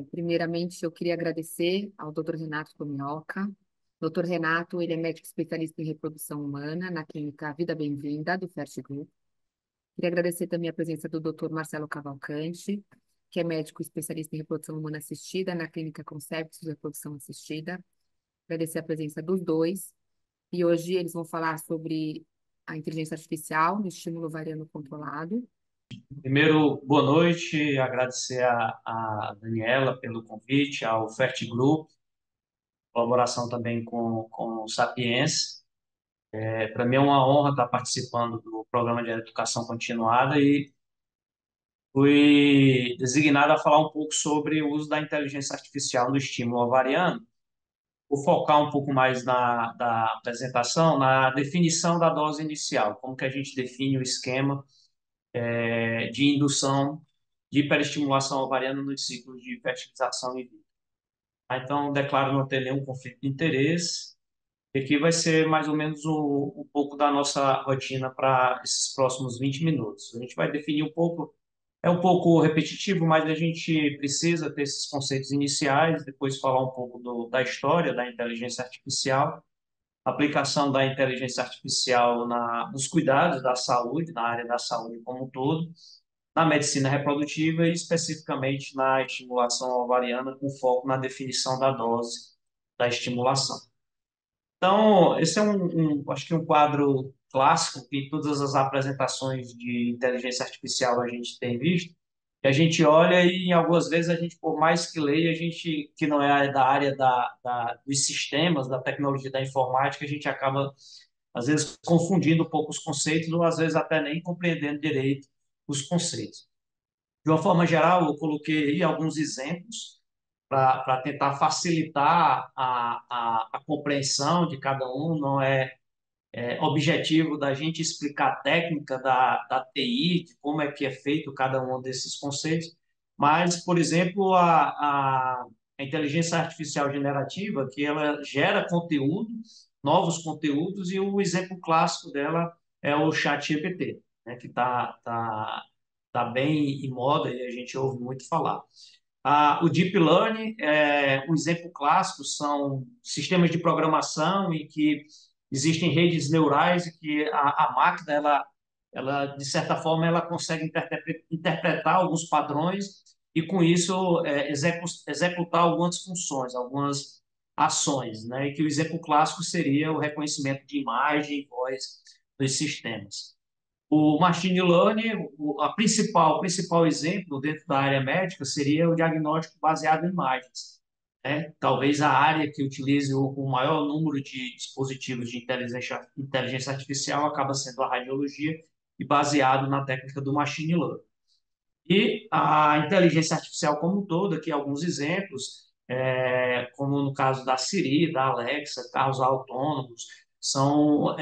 Bom, primeiramente, eu queria agradecer ao Dr. Renato Tomioka. Dr. Renato, ele é médico especialista em reprodução humana na clínica Vida Bem-vinda, do FERT Group. Queria agradecer também a presença do Dr. Marcelo Cavalcante, que é médico especialista em reprodução humana assistida na clínica Conceptos de Reprodução Assistida. Agradecer a presença dos dois. E hoje eles vão falar sobre a inteligência artificial no estímulo ovariano controlado. Primeiro, boa noite, agradecer a Daniela pelo convite, ao FERT Group, colaboração também com o Sapiens. Para mim é uma honra estar participando do programa de educação continuada e fui designado a falar um pouco sobre o uso da inteligência artificial no estímulo ovariano. Vou focar um pouco mais da apresentação, na definição da dose inicial, como que a gente define o esquema de indução de hiperestimulação ovariana nos ciclos de fertilização in vitro. Então, declaro não ter nenhum conflito de interesse. E aqui vai ser mais ou menos um pouco da nossa rotina para esses próximos 20 minutos. A gente vai definir um pouco, é um pouco repetitivo, mas a gente precisa ter esses conceitos iniciais, depois falar um pouco da história da inteligência artificial, aplicação da inteligência artificial nos cuidados da saúde, na área da saúde como um todo, na medicina reprodutiva e especificamente na estimulação ovariana, com foco na definição da dose da estimulação. Então, esse é acho que um quadro clássico que em todas as apresentações de inteligência artificial a gente tem visto, que a gente olha e algumas vezes a gente, por mais que leia, a gente que não é da área dos sistemas, da tecnologia da informática, a gente acaba às vezes confundindo um pouco os conceitos ou às vezes até nem compreendendo direito os conceitos. De uma forma geral, eu coloquei aí alguns exemplos para tentar facilitar a compreensão de cada um. Não é objetivo da gente explicar a técnica da TI, de como é que é feito cada um desses conceitos, mas, por exemplo, a inteligência artificial generativa, que ela gera conteúdo, novos conteúdos, e o exemplo clássico dela é o ChatGPT, né, que tá bem em moda e a gente ouve muito falar. O Deep Learning, um exemplo clássico, são sistemas de programação em que existem redes neurais e que a máquina, de certa forma, ela consegue interpretar alguns padrões e, com isso, executar algumas funções, algumas ações, né? E que o exemplo clássico seria o reconhecimento de imagem e voz dos sistemas. O machine learning, o principal exemplo dentro da área médica seria o diagnóstico baseado em imagens, né? Talvez a área que utilize o maior número de dispositivos de inteligência artificial acaba sendo a radiologia e baseado na técnica do machine learning. E a inteligência artificial como um todo, aqui alguns exemplos, como no caso da Siri, da Alexa, carros autônomos, são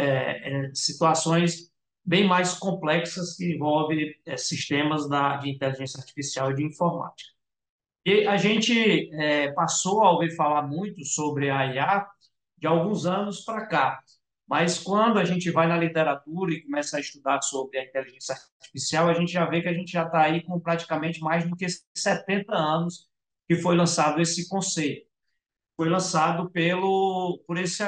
situações bem mais complexas que envolvem sistemas de inteligência artificial e de informática. E a gente passou a ouvir falar muito sobre a IA de alguns anos para cá, mas quando a gente vai na literatura e começa a estudar sobre a inteligência artificial, a gente já vê que a gente já está aí com praticamente mais do que 70 anos que foi lançado esse conceito. Foi lançado por esse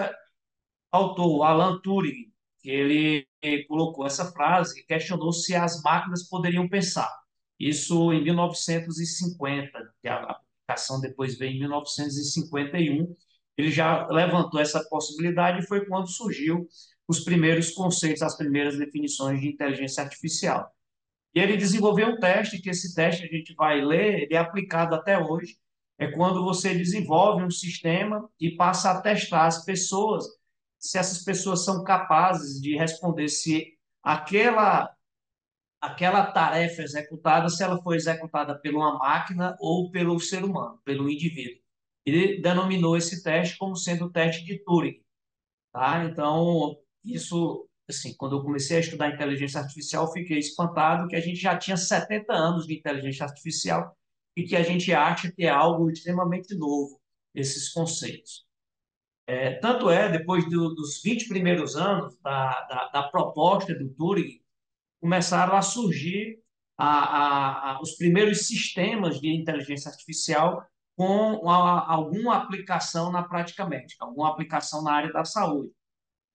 autor, Alan Turing, que ele colocou essa frase e questionou se as máquinas poderiam pensar. Isso em 1950, que a publicação depois veio em 1951. Ele já levantou essa possibilidade e foi quando surgiu os primeiros conceitos, as primeiras definições de inteligência artificial. E ele desenvolveu um teste, que esse teste a gente vai ler, ele é aplicado até hoje. É quando você desenvolve um sistema e passa a testar as pessoas, se essas pessoas são capazes de responder se aquela tarefa executada, se ela foi executada por uma máquina ou pelo ser humano, pelo indivíduo. Ele denominou esse teste como sendo o teste de Turing. Tá? Então, isso, assim, quando eu comecei a estudar inteligência artificial, eu fiquei espantado que a gente já tinha 70 anos de inteligência artificial e que a gente acha que é algo extremamente novo, esses conceitos. Tanto depois dos 20 primeiros anos da proposta do Turing, começaram a surgir os primeiros sistemas de inteligência artificial com alguma aplicação na prática médica, alguma aplicação na área da saúde.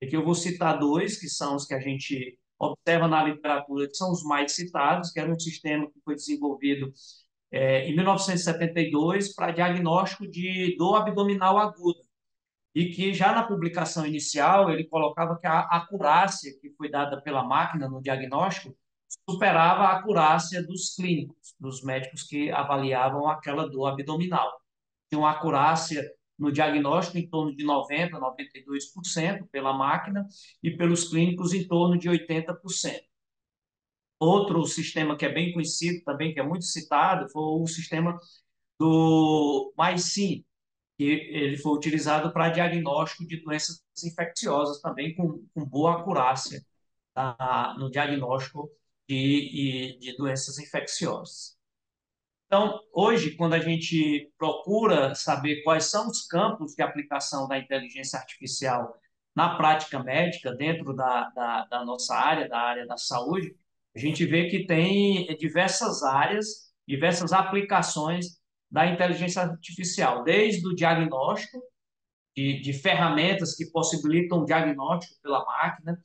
Aqui eu vou citar dois, que são os que a gente observa na literatura, que são os mais citados, que era um sistema que foi desenvolvido em 1972 para diagnóstico de dor abdominal aguda, e que já na publicação inicial ele colocava que a acurácia que foi dada pela máquina no diagnóstico superava a acurácia dos clínicos, dos médicos que avaliavam aquela dor abdominal. Tinha uma acurácia no diagnóstico em torno de 90%, 92% pela máquina e pelos clínicos em torno de 80%. Outro sistema que é bem conhecido também, que é muito citado, foi o sistema do MySim, que ele foi utilizado para diagnóstico de doenças infecciosas também com boa acurácia no diagnóstico de doenças infecciosas. Então, hoje, quando a gente procura saber quais são os campos de aplicação da inteligência artificial na prática médica, dentro da nossa área, da área da saúde, a gente vê que tem diversas áreas, diversas aplicações da inteligência artificial, desde o diagnóstico, de ferramentas que possibilitam o diagnóstico pela máquina,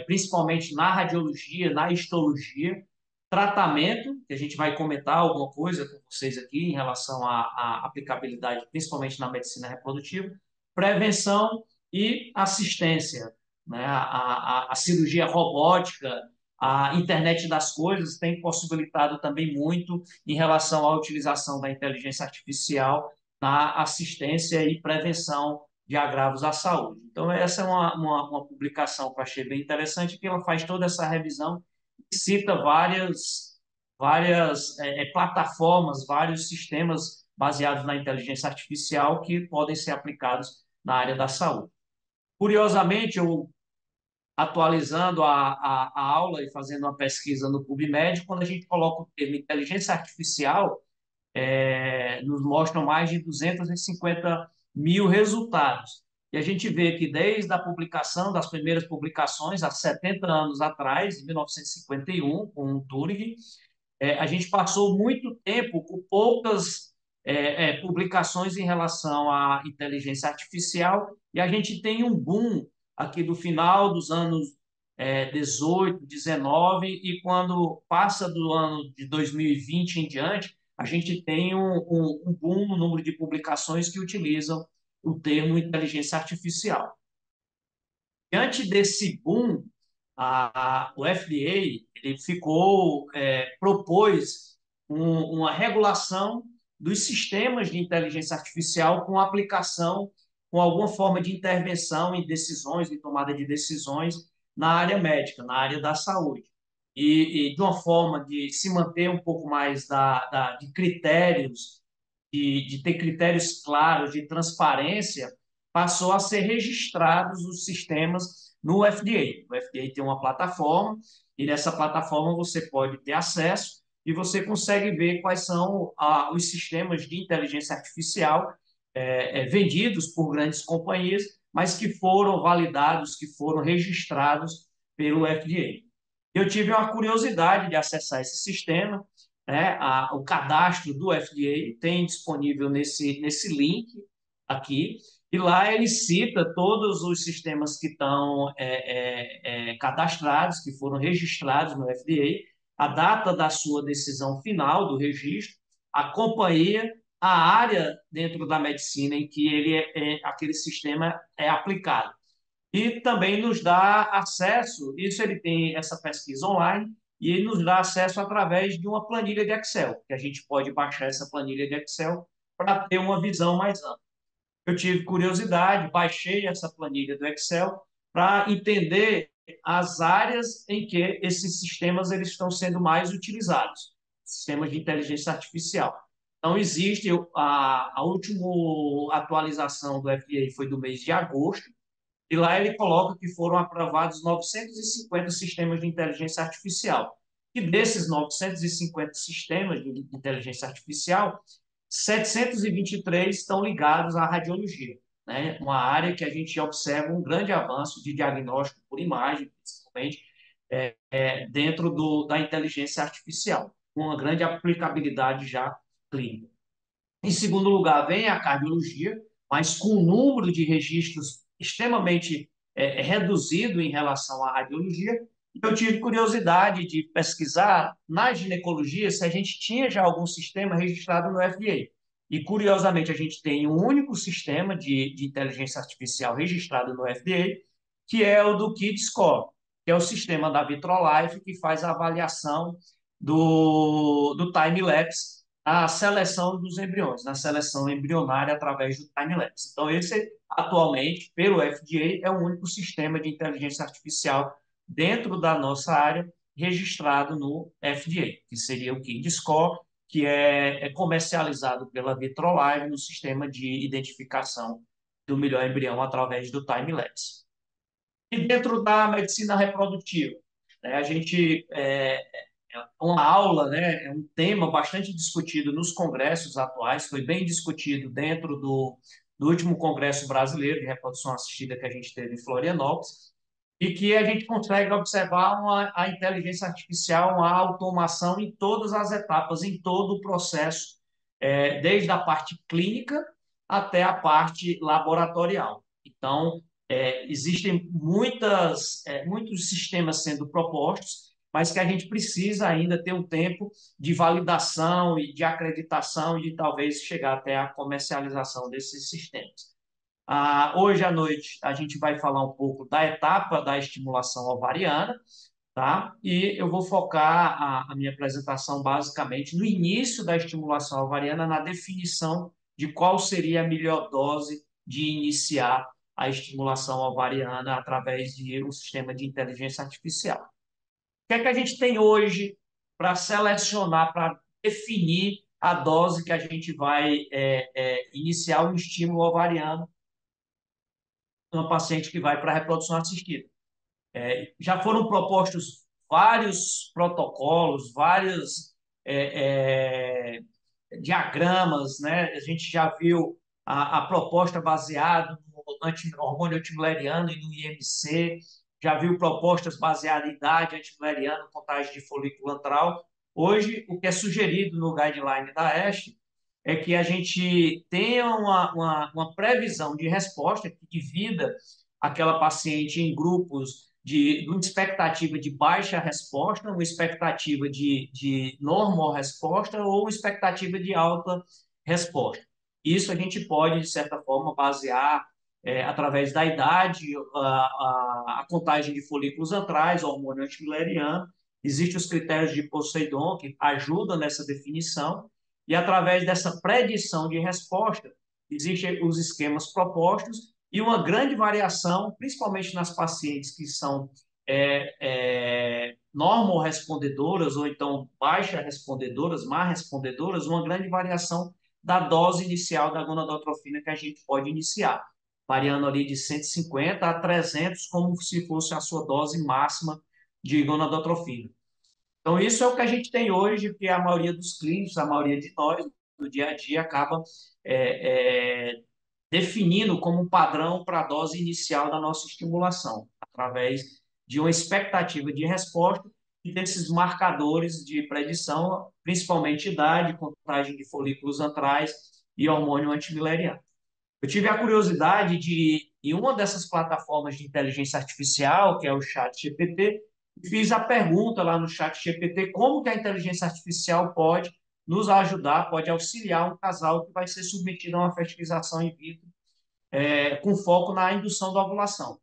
principalmente na radiologia, na histologia, tratamento, que a gente vai comentar alguma coisa com vocês aqui em relação à aplicabilidade, principalmente na medicina reprodutiva, prevenção e assistência, né? A cirurgia robótica, a internet das coisas tem possibilitado também muito em relação à utilização da inteligência artificial na assistência e prevenção de agravos à saúde. Então, essa é uma publicação que eu achei bem interessante, que ela faz toda essa revisão e cita várias plataformas, vários sistemas baseados na inteligência artificial que podem ser aplicados na área da saúde. Curiosamente, eu atualizando a aula e fazendo uma pesquisa no PubMed, quando a gente coloca o termo inteligência artificial, nos mostram mais de 250 mil resultados. E a gente vê que desde a publicação, das primeiras publicações, há 70 anos atrás, em 1951, com o Turing, a gente passou muito tempo com poucas publicações em relação à inteligência artificial, e a gente tem um boom aqui do final dos anos 18, 19, e quando passa do ano de 2020 em diante, a gente tem um boom no número de publicações que utilizam o termo inteligência artificial. Diante desse boom, o FDA ele propôs uma regulação dos sistemas de inteligência artificial com aplicação, com alguma forma de intervenção em decisões, em tomada de decisões na área médica, na área da saúde. E de uma forma de se manter um pouco mais de critérios, de ter critérios claros, de transparência, passou a ser registrados os sistemas no FDA. O FDA tem uma plataforma e nessa plataforma você pode ter acesso e você consegue ver quais são os sistemas de inteligência artificial vendidos por grandes companhias, mas que foram validados, que foram registrados pelo FDA. Eu tive uma curiosidade de acessar esse sistema, né? O cadastro do FDA tem disponível nesse link aqui, e lá ele cita todos os sistemas que estão cadastrados, que foram registrados no FDA, a data da sua decisão final do registro, a companhia, a área dentro da medicina em que aquele sistema é aplicado. E também nos dá acesso, isso ele tem essa pesquisa online, e ele nos dá acesso através de uma planilha de Excel, que a gente pode baixar essa planilha de Excel para ter uma visão mais ampla. Eu tive curiosidade, baixei essa planilha do Excel para entender as áreas em que esses sistemas eles estão sendo mais utilizados, sistemas de inteligência artificial. Então, existe a última atualização do FDA foi do mês de agosto, e lá ele coloca que foram aprovados 950 sistemas de inteligência artificial. E desses 950 sistemas de inteligência artificial, 723 estão ligados à radiologia, né? Uma área que a gente observa um grande avanço de diagnóstico por imagem, principalmente, dentro da inteligência artificial, com uma grande aplicabilidade já clínica. Em segundo lugar, vem a cardiologia, mas com um número de registros extremamente reduzido em relação à radiologia. Eu tive curiosidade de pesquisar na ginecologia se a gente tinha já algum sistema registrado no FDA. E, curiosamente, a gente tem um único sistema de inteligência artificial registrado no FDA, que é o do KidScore, que é o sistema da Vitrolife, que faz a avaliação do time-lapse, a seleção dos embriões, na seleção embrionária através do time-lapse. Então, esse, atualmente, pelo FDA, é o único sistema de inteligência artificial dentro da nossa área registrado no FDA, que seria o KidScore, que é comercializado pela Vitrolife no sistema de identificação do melhor embrião através do time-lapse. E dentro da medicina reprodutiva, né, a gente uma aula, né, é um tema bastante discutido nos congressos atuais, foi bem discutido dentro do último Congresso Brasileiro de Reprodução Assistida que a gente teve em Florianópolis, e que a gente consegue observar a inteligência artificial, a automação em todas as etapas, em todo o processo, desde a parte clínica até a parte laboratorial. Então, existem muitos sistemas sendo propostos, mas que a gente precisa ainda ter um tempo de validação e de acreditação e de talvez chegar até a comercialização desses sistemas. Hoje à noite a gente vai falar um pouco da etapa da estimulação ovariana, tá? E eu vou focar a minha apresentação basicamente no início da estimulação ovariana, na definição de qual seria a melhor dose de iniciar a estimulação ovariana através de um sistema de inteligência artificial. O que é que a gente tem hoje para selecionar, para definir a dose que a gente vai iniciar o estímulo ovariano uma paciente que vai para a reprodução assistida? Já foram propostos vários protocolos, vários diagramas, né? A gente já viu a proposta baseada no hormônio antimileriano e no IMC, já viu propostas baseadas em idade antimileriana, contagem de folículo antral. Hoje, o que é sugerido no guideline da ESH é que a gente tenha uma previsão de resposta que divida aquela paciente em grupos de uma expectativa de baixa resposta, uma expectativa de normal resposta ou uma expectativa de alta resposta. Isso a gente pode, de certa forma, basear através da idade, a contagem de folículos antrais, hormônio antimileriano. Existem os critérios de Poseidon, que ajudam nessa definição, e através dessa predição de resposta, existem os esquemas propostos e uma grande variação, principalmente nas pacientes que são normal respondedoras ou então baixa respondedoras, má respondedoras, uma grande variação da dose inicial da gonadotrofina que a gente pode iniciar, variando ali de 150 a 300, como se fosse a sua dose máxima de gonadotrofina. Então, isso é o que a gente tem hoje, que a maioria dos clínicos, a maioria de nós, no dia a dia, acaba definindo como um padrão para a dose inicial da nossa estimulação, através de uma expectativa de resposta e desses marcadores de predição, principalmente idade, contagem de folículos antrais e hormônio antimileriano. Eu tive a curiosidade de, em uma dessas plataformas de inteligência artificial, que é o ChatGPT, fiz a pergunta lá no ChatGPT como que a inteligência artificial pode nos ajudar, pode auxiliar um casal que vai ser submetido a uma fertilização in vitro com foco na indução da ovulação.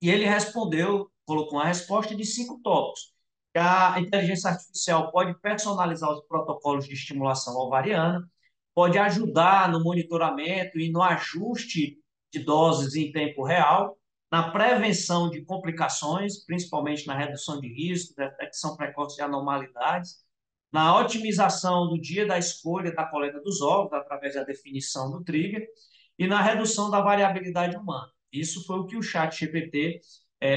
E ele respondeu, colocou uma resposta de 5 tópicos. A inteligência artificial pode personalizar os protocolos de estimulação ovariana, pode ajudar no monitoramento e no ajuste de doses em tempo real, na prevenção de complicações, principalmente na redução de risco, detecção precoce de anormalidades, na otimização do dia da escolha da coleta dos óvulos, através da definição do trigger, e na redução da variabilidade humana. Isso foi o que o ChatGPT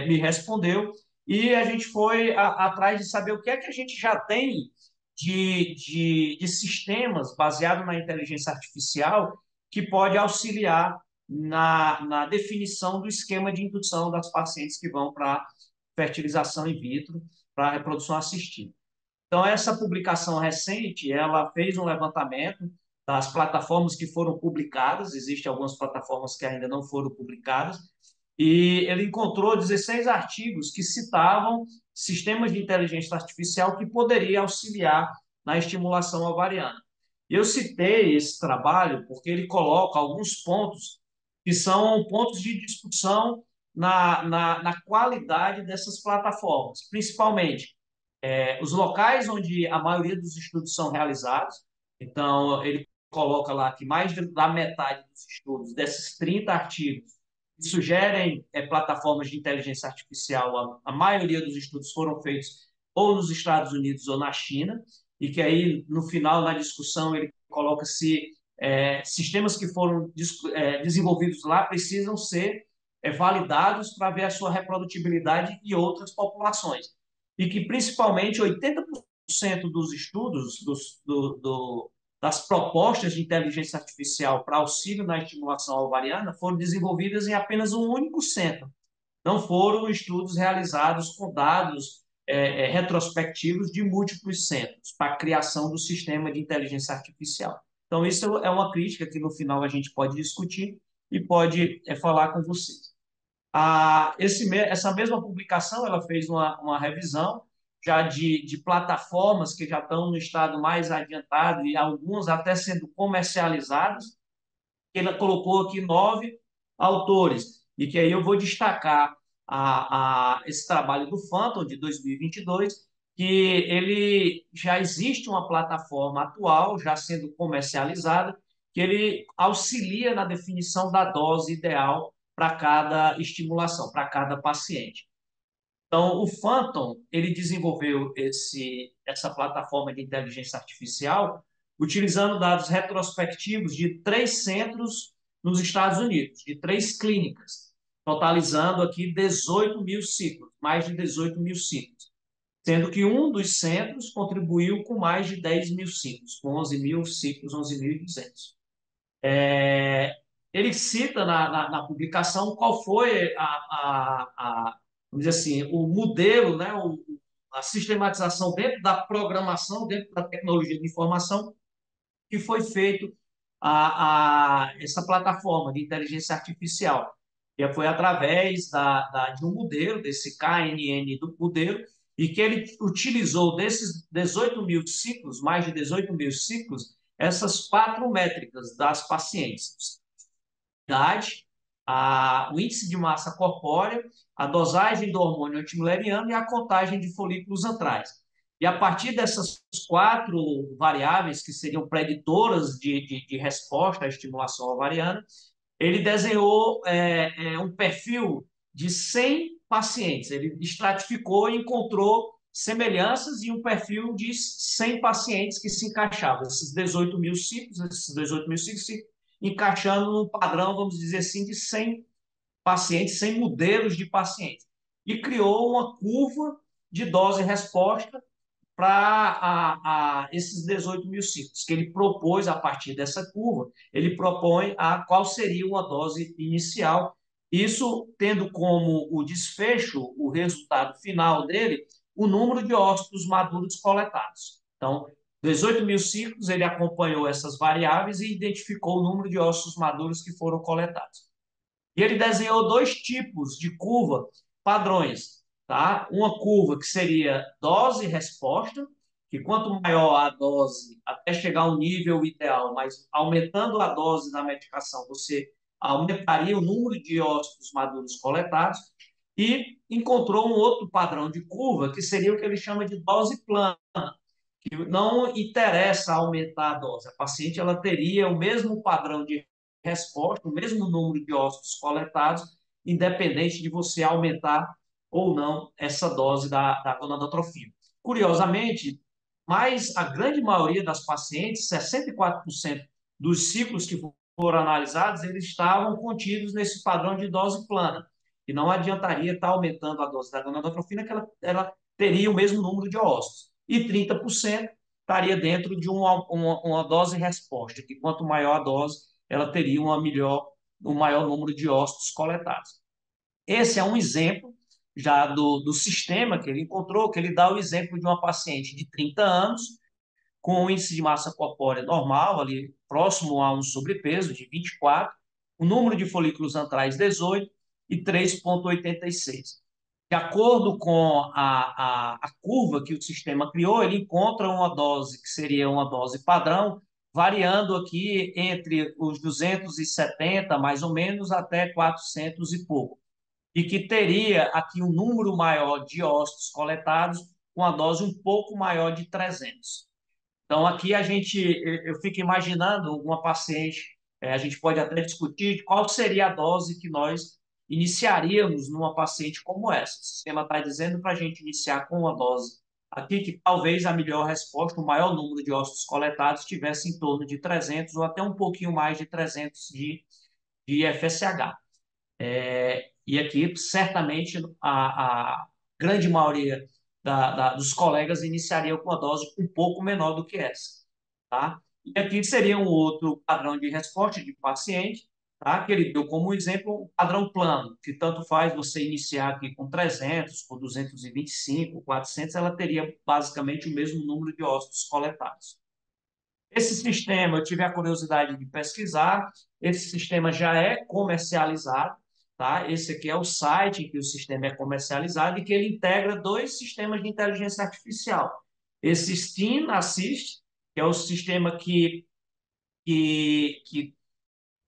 me respondeu, e a gente foi atrás de saber o que é que a gente já tem de sistemas baseados na inteligência artificial que pode auxiliar na definição do esquema de indução das pacientes que vão para fertilização in vitro, para reprodução assistida. Então, essa publicação recente, ela fez um levantamento das plataformas que foram publicadas, existem algumas plataformas que ainda não foram publicadas, e ele encontrou 16 artigos que citavam sistemas de inteligência artificial que poderia auxiliar na estimulação ovariana. Eu citei esse trabalho porque ele coloca alguns pontos que são pontos de discussão na qualidade dessas plataformas, principalmente os locais onde a maioria dos estudos são realizados. Então, ele coloca lá que mais da metade dos estudos, desses 30 artigos, que sugerem plataformas de inteligência artificial, a maioria dos estudos foram feitos ou nos Estados Unidos ou na China, e que aí, no final, na discussão, ele coloca se sistemas que foram desenvolvidos lá precisam ser validados para ver a sua reprodutibilidade em outras populações. E que, principalmente, 80% dos estudos das propostas de inteligência artificial para auxílio na estimulação ovariana foram desenvolvidas em apenas um único centro. Não foram estudos realizados com dados retrospectivos de múltiplos centros para a criação do sistema de inteligência artificial. Então, isso é uma crítica que no final a gente pode discutir e pode falar com vocês. Essa mesma publicação ela fez uma revisão já de plataformas que já estão no estado mais adiantado e algumas até sendo comercializadas. Ele colocou aqui 9 autores, e que aí eu vou destacar esse trabalho do Phantom, de 2022, que ele já existe uma plataforma atual, já sendo comercializada, que ele auxilia na definição da dose ideal para cada estimulação, para cada paciente. Então, o Phantom, ele desenvolveu essa plataforma de inteligência artificial utilizando dados retrospectivos de 3 centros nos Estados Unidos, de 3 clínicas, totalizando aqui 18 mil ciclos, mais de 18 mil ciclos, sendo que um dos centros contribuiu com mais de 10 mil ciclos, com 11 mil ciclos, 11.200. Ele cita na publicação qual foi vamos dizer assim, o modelo, né, a sistematização dentro da programação, dentro da tecnologia de informação, que foi feito essa plataforma de inteligência artificial. E foi através de um modelo, desse KNN do modelo, e que ele utilizou desses 18 mil ciclos, mais de 18 mil ciclos, essas 4 métricas das pacientes: idade, o índice de massa corpórea, a dosagem do hormônio antimileriano e a contagem de folículos antrais. E a partir dessas 4 variáveis, que seriam preditoras de resposta à estimulação ovariana, ele desenhou um perfil de 100 pacientes. Ele estratificou e encontrou semelhanças e um perfil de 100 pacientes que se encaixavam. Esses 18 mil ciclos, encaixando num padrão, vamos dizer assim, de 100 pacientes, 100 modelos de pacientes. E criou uma curva de dose-resposta para esses 18 mil ciclos, que ele propôs, a partir dessa curva, ele propõe qual seria uma dose inicial, isso tendo como o desfecho, o resultado final dele, o número de ócitos maduros coletados. Então, 18 mil ciclos, ele acompanhou essas variáveis e identificou o número de ócitos maduros que foram coletados. E ele desenhou 2 tipos de curva padrões, tá? Uma curva que seria dose-resposta, que quanto maior a dose, até chegar ao nível ideal, mas aumentando a dose da medicação, você aumentaria o número de ócitos maduros coletados, e encontrou um outro padrão de curva, que seria o que ele chama de dose plana, que não interessa aumentar a dose. A paciente ela teria o mesmo padrão de resposta, o mesmo número de ócitos coletados, independente de você aumentar ou não essa dose da gonadotrofina. Curiosamente, mas a grande maioria das pacientes, 64% dos ciclos que foram analisados, eles estavam contidos nesse padrão de dose plana. E não adiantaria estar aumentando a dose da gonadotrofina, que ela teria o mesmo número de ócitos. E 30% estaria dentro de uma dose-resposta, que quanto maior a dose, ela teria um maior número de ócitos coletados. Esse é um exemplo já do sistema que ele encontrou, que ele dá o exemplo de uma paciente de 30 anos, com um índice de massa corpórea normal, ali próximo a um sobrepeso de 24, o número de folículos antrais 18 e 3,86. De acordo com a curva que o sistema criou, ele encontra uma dose que seria uma dose padrão, variando aqui entre os 270, mais ou menos, até 400 e pouco. E que teria aqui um número maior de ócitos coletados, com a dose um pouco maior de 300. Então, aqui eu fico imaginando uma paciente, a gente pode até discutir qual seria a dose que nós iniciaríamos numa paciente como essa. O sistema está dizendo para a gente iniciar com uma dose aqui que talvez a melhor resposta, o maior número de ócitos coletados, estivesse em torno de 300 ou até um pouquinho mais de 300 de FSH. E aqui, certamente, a grande maioria dos colegas iniciaria com uma dose um pouco menor do que essa. Tá? E aqui seria um outro padrão de resposta de paciente, tá? Que ele deu como exemplo o padrão plano, que tanto faz você iniciar aqui com 300, com 225, 400, ela teria basicamente o mesmo número de ócitos coletados. Esse sistema, eu tive a curiosidade de pesquisar, esse sistema já é comercializado, tá? Esse aqui é o site em que o sistema é comercializado e que ele integra dois sistemas de inteligência artificial. Esse STEAM Assist, que é o sistema que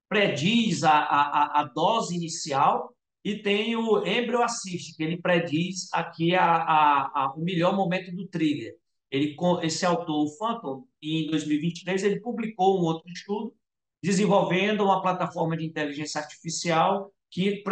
prediz a dose inicial, e tem o Embryo Assist, que ele prediz aqui o melhor momento do trigger. Esse autor, o Phantom, em 2023, ele publicou um outro estudo desenvolvendo uma plataforma de inteligência artificial que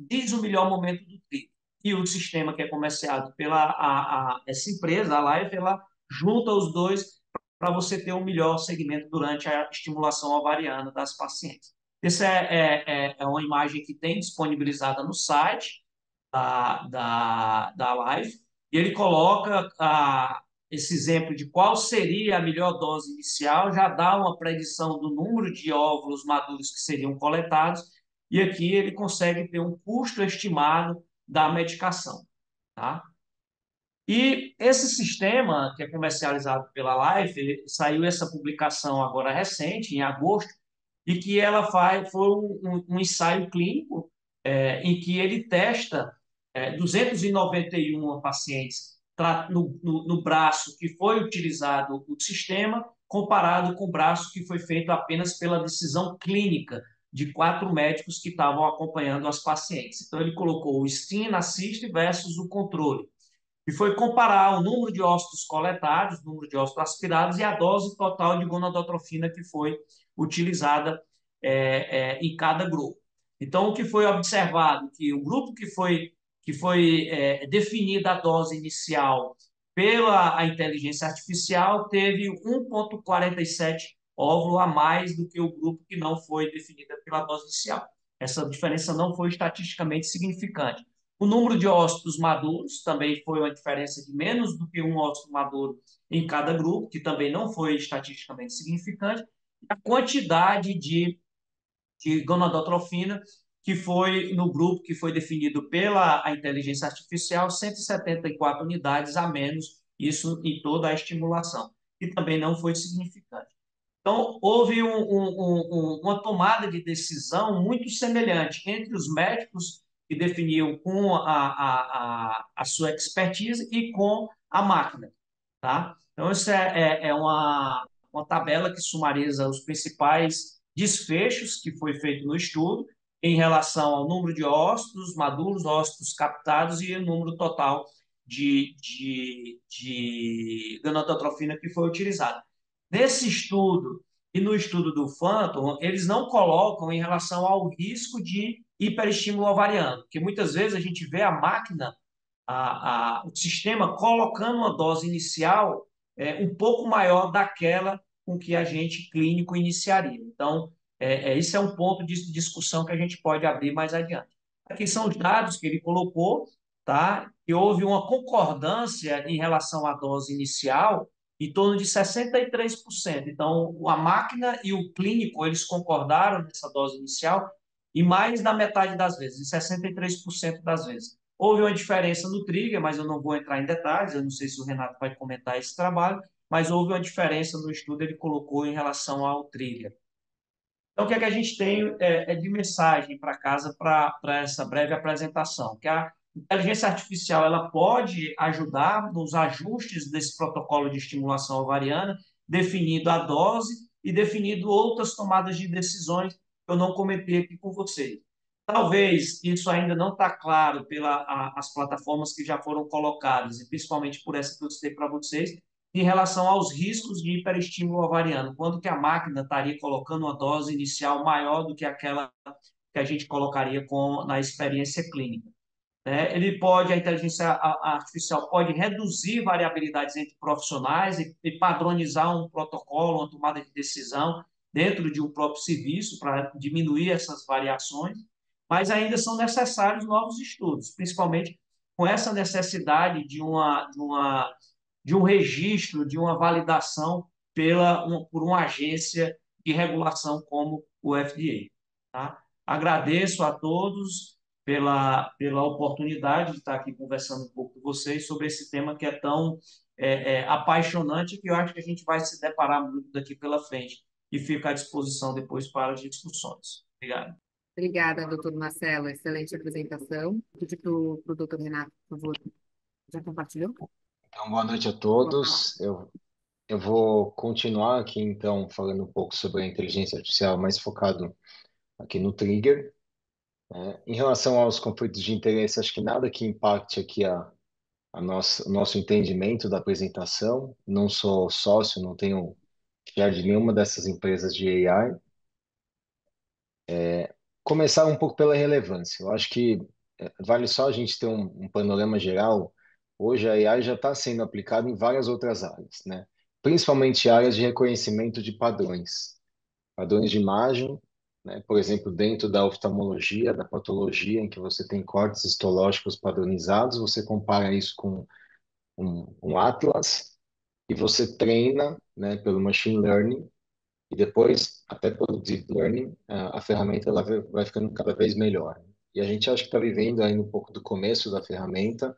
diz o melhor momento do trigger. E o sistema que é comerciado pela essa empresa, a Life, ela junta os dois para você ter um melhor segmento durante a estimulação ovariana das pacientes. Essa é uma imagem que tem disponibilizada no site da Life, e ele coloca esse exemplo de qual seria a melhor dose inicial, já dá uma predição do número de óvulos maduros que seriam coletados, e aqui ele consegue ter um custo estimado da medicação. Tá? E esse sistema, que é comercializado pela Life, saiu essa publicação agora recente, em agosto, e que ela foi um ensaio clínico em que ele testa 291 pacientes no braço que foi utilizado o sistema, comparado com o braço que foi feito apenas pela decisão clínica de 4 médicos que estavam acompanhando as pacientes. Então, ele colocou o STEAM Assist versus o controle e foi comparar o número de ócitos coletados, o número de ócitos aspirados e a dose total de gonadotrofina que foi utilizada em cada grupo. Então, o que foi observado? Que o grupo que foi definida a dose inicial pela inteligência artificial teve 1,47 óvulo a mais do que o grupo que não foi definida pela dose inicial. Essa diferença não foi estatisticamente significante. O número de ócitos maduros também foi uma diferença de menos do que um ócito maduro em cada grupo, que também não foi estatisticamente significante. A quantidade de gonadotrofina, que foi no grupo que foi definido pela inteligência artificial, 174 unidades a menos, isso em toda a estimulação, que também não foi significante. Então, houve uma tomada de decisão muito semelhante entre os médicos que definiam com a sua expertise e com a máquina. Tá? Então, isso é uma tabela que sumariza os principais desfechos que foi feito no estudo em relação ao número de ócitos maduros, ócitos captados e o número total de gonadotrofina que foi utilizado. Nesse estudo e no estudo do Phantom, eles não colocam em relação ao risco de hiperestímulo ovariano, porque muitas vezes a gente vê a máquina, o sistema colocando uma dose inicial um pouco maior daquela com que a gente clínico iniciaria. Então, esse é um ponto de discussão que a gente pode abrir mais adiante. Aqui são os dados que ele colocou, tá? E houve uma concordância em relação à dose inicial em torno de 63%. Então, a máquina e o clínico, eles concordaram nessa dose inicial e mais da metade das vezes, em 63% das vezes. Houve uma diferença no trigger, mas eu não vou entrar em detalhes, eu não sei se o Renato vai comentar esse trabalho, mas houve uma diferença no estudo, ele colocou em relação ao trigger. Então, o que é que a gente tem de mensagem para casa para essa breve apresentação? Que a inteligência artificial ela pode ajudar nos ajustes desse protocolo de estimulação ovariana, definindo a dose e definindo outras tomadas de decisões que eu não comentei aqui com vocês. Talvez isso ainda não está claro pelas plataformas que já foram colocadas, e principalmente por essa que eu citei para vocês, em relação aos riscos de hiperestímulo ovariano, quando que a máquina estaria colocando uma dose inicial maior do que aquela que a gente colocaria na experiência clínica. Né? A inteligência artificial pode reduzir variabilidades entre profissionais e padronizar um protocolo, uma tomada de decisão dentro de um próprio serviço para diminuir essas variações, mas ainda são necessários novos estudos, principalmente com essa necessidade de um registro, de uma validação por uma agência de regulação como o FDA. Tá? Agradeço a todos pela oportunidade de estar aqui conversando um pouco com vocês sobre esse tema que é tão apaixonante, que eu acho que a gente vai se deparar muito daqui pela frente e fica à disposição depois para as discussões. Obrigado. Obrigada, doutor Marcelo. Excelente apresentação. Vou pedir para o doutor Renato, por favor. Já compartilhou? Então, boa noite a Boa palavra. todos. Eu vou continuar aqui, então, falando um pouco sobre a inteligência artificial, mais focado aqui no trigger. Né? Em relação aos conflitos de interesse, acho que nada que impacte aqui o nosso entendimento da apresentação. Não sou sócio, não tenho share de nenhuma dessas empresas de AI. Começar um pouco pela relevância. Eu acho que vale só a gente ter um panorama geral. Hoje a AI já está sendo aplicada em várias outras áreas, né? Principalmente áreas de reconhecimento de padrões, padrões de imagem, né? Por exemplo, dentro da oftalmologia, da patologia, em que você tem cortes histológicos padronizados, você compara isso com um atlas e você treina, né, pelo machine learning e depois, até pelo deep learning, a ferramenta ela vai ficando cada vez melhor. E a gente acha que está vivendo ainda um pouco do começo da ferramenta,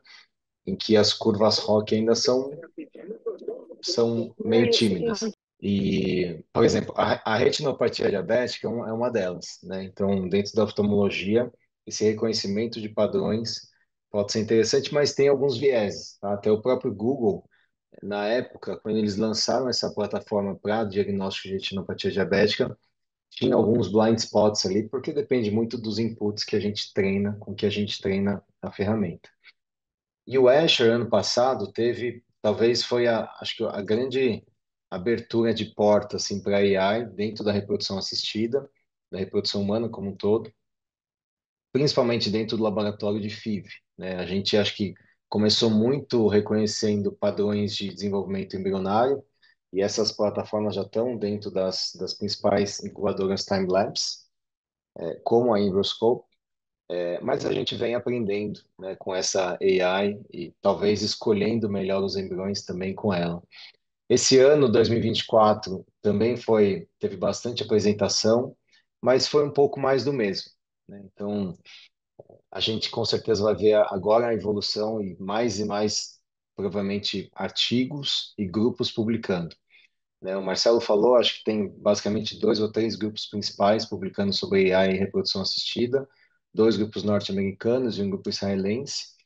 em que as curvas ROC ainda são meio tímidas. E, por exemplo, a retinopatia diabética é uma delas, né? Então, dentro da oftalmologia, esse reconhecimento de padrões pode ser interessante, mas tem alguns vieses, tá? Até o próprio Google, na época, quando eles lançaram essa plataforma para diagnóstico de retinopatia diabética, tinha alguns blind spots ali, porque depende muito dos inputs que a gente treina, com que a gente treina a ferramenta. E o Azure, ano passado, talvez foi acho que a grande abertura de porta assim, para AI dentro da reprodução assistida, da reprodução humana como um todo, principalmente dentro do laboratório de FIV, né? A gente acho que começou muito reconhecendo padrões de desenvolvimento embrionário, e essas plataformas já estão dentro das principais incubadoras time-lapse, como a Embryoscope, mas a gente vem aprendendo, né, com essa AI e talvez escolhendo melhor os embriões também com ela. Esse ano, 2024, também teve bastante apresentação, mas foi um pouco mais do mesmo, né? Então, a gente com certeza vai ver agora a evolução e mais, provavelmente, artigos e grupos publicando, né? O Marcelo falou, acho que tem basicamente dois ou três grupos principais publicando sobre AI e reprodução assistida, dois grupos norte-americanos e um grupo israelense,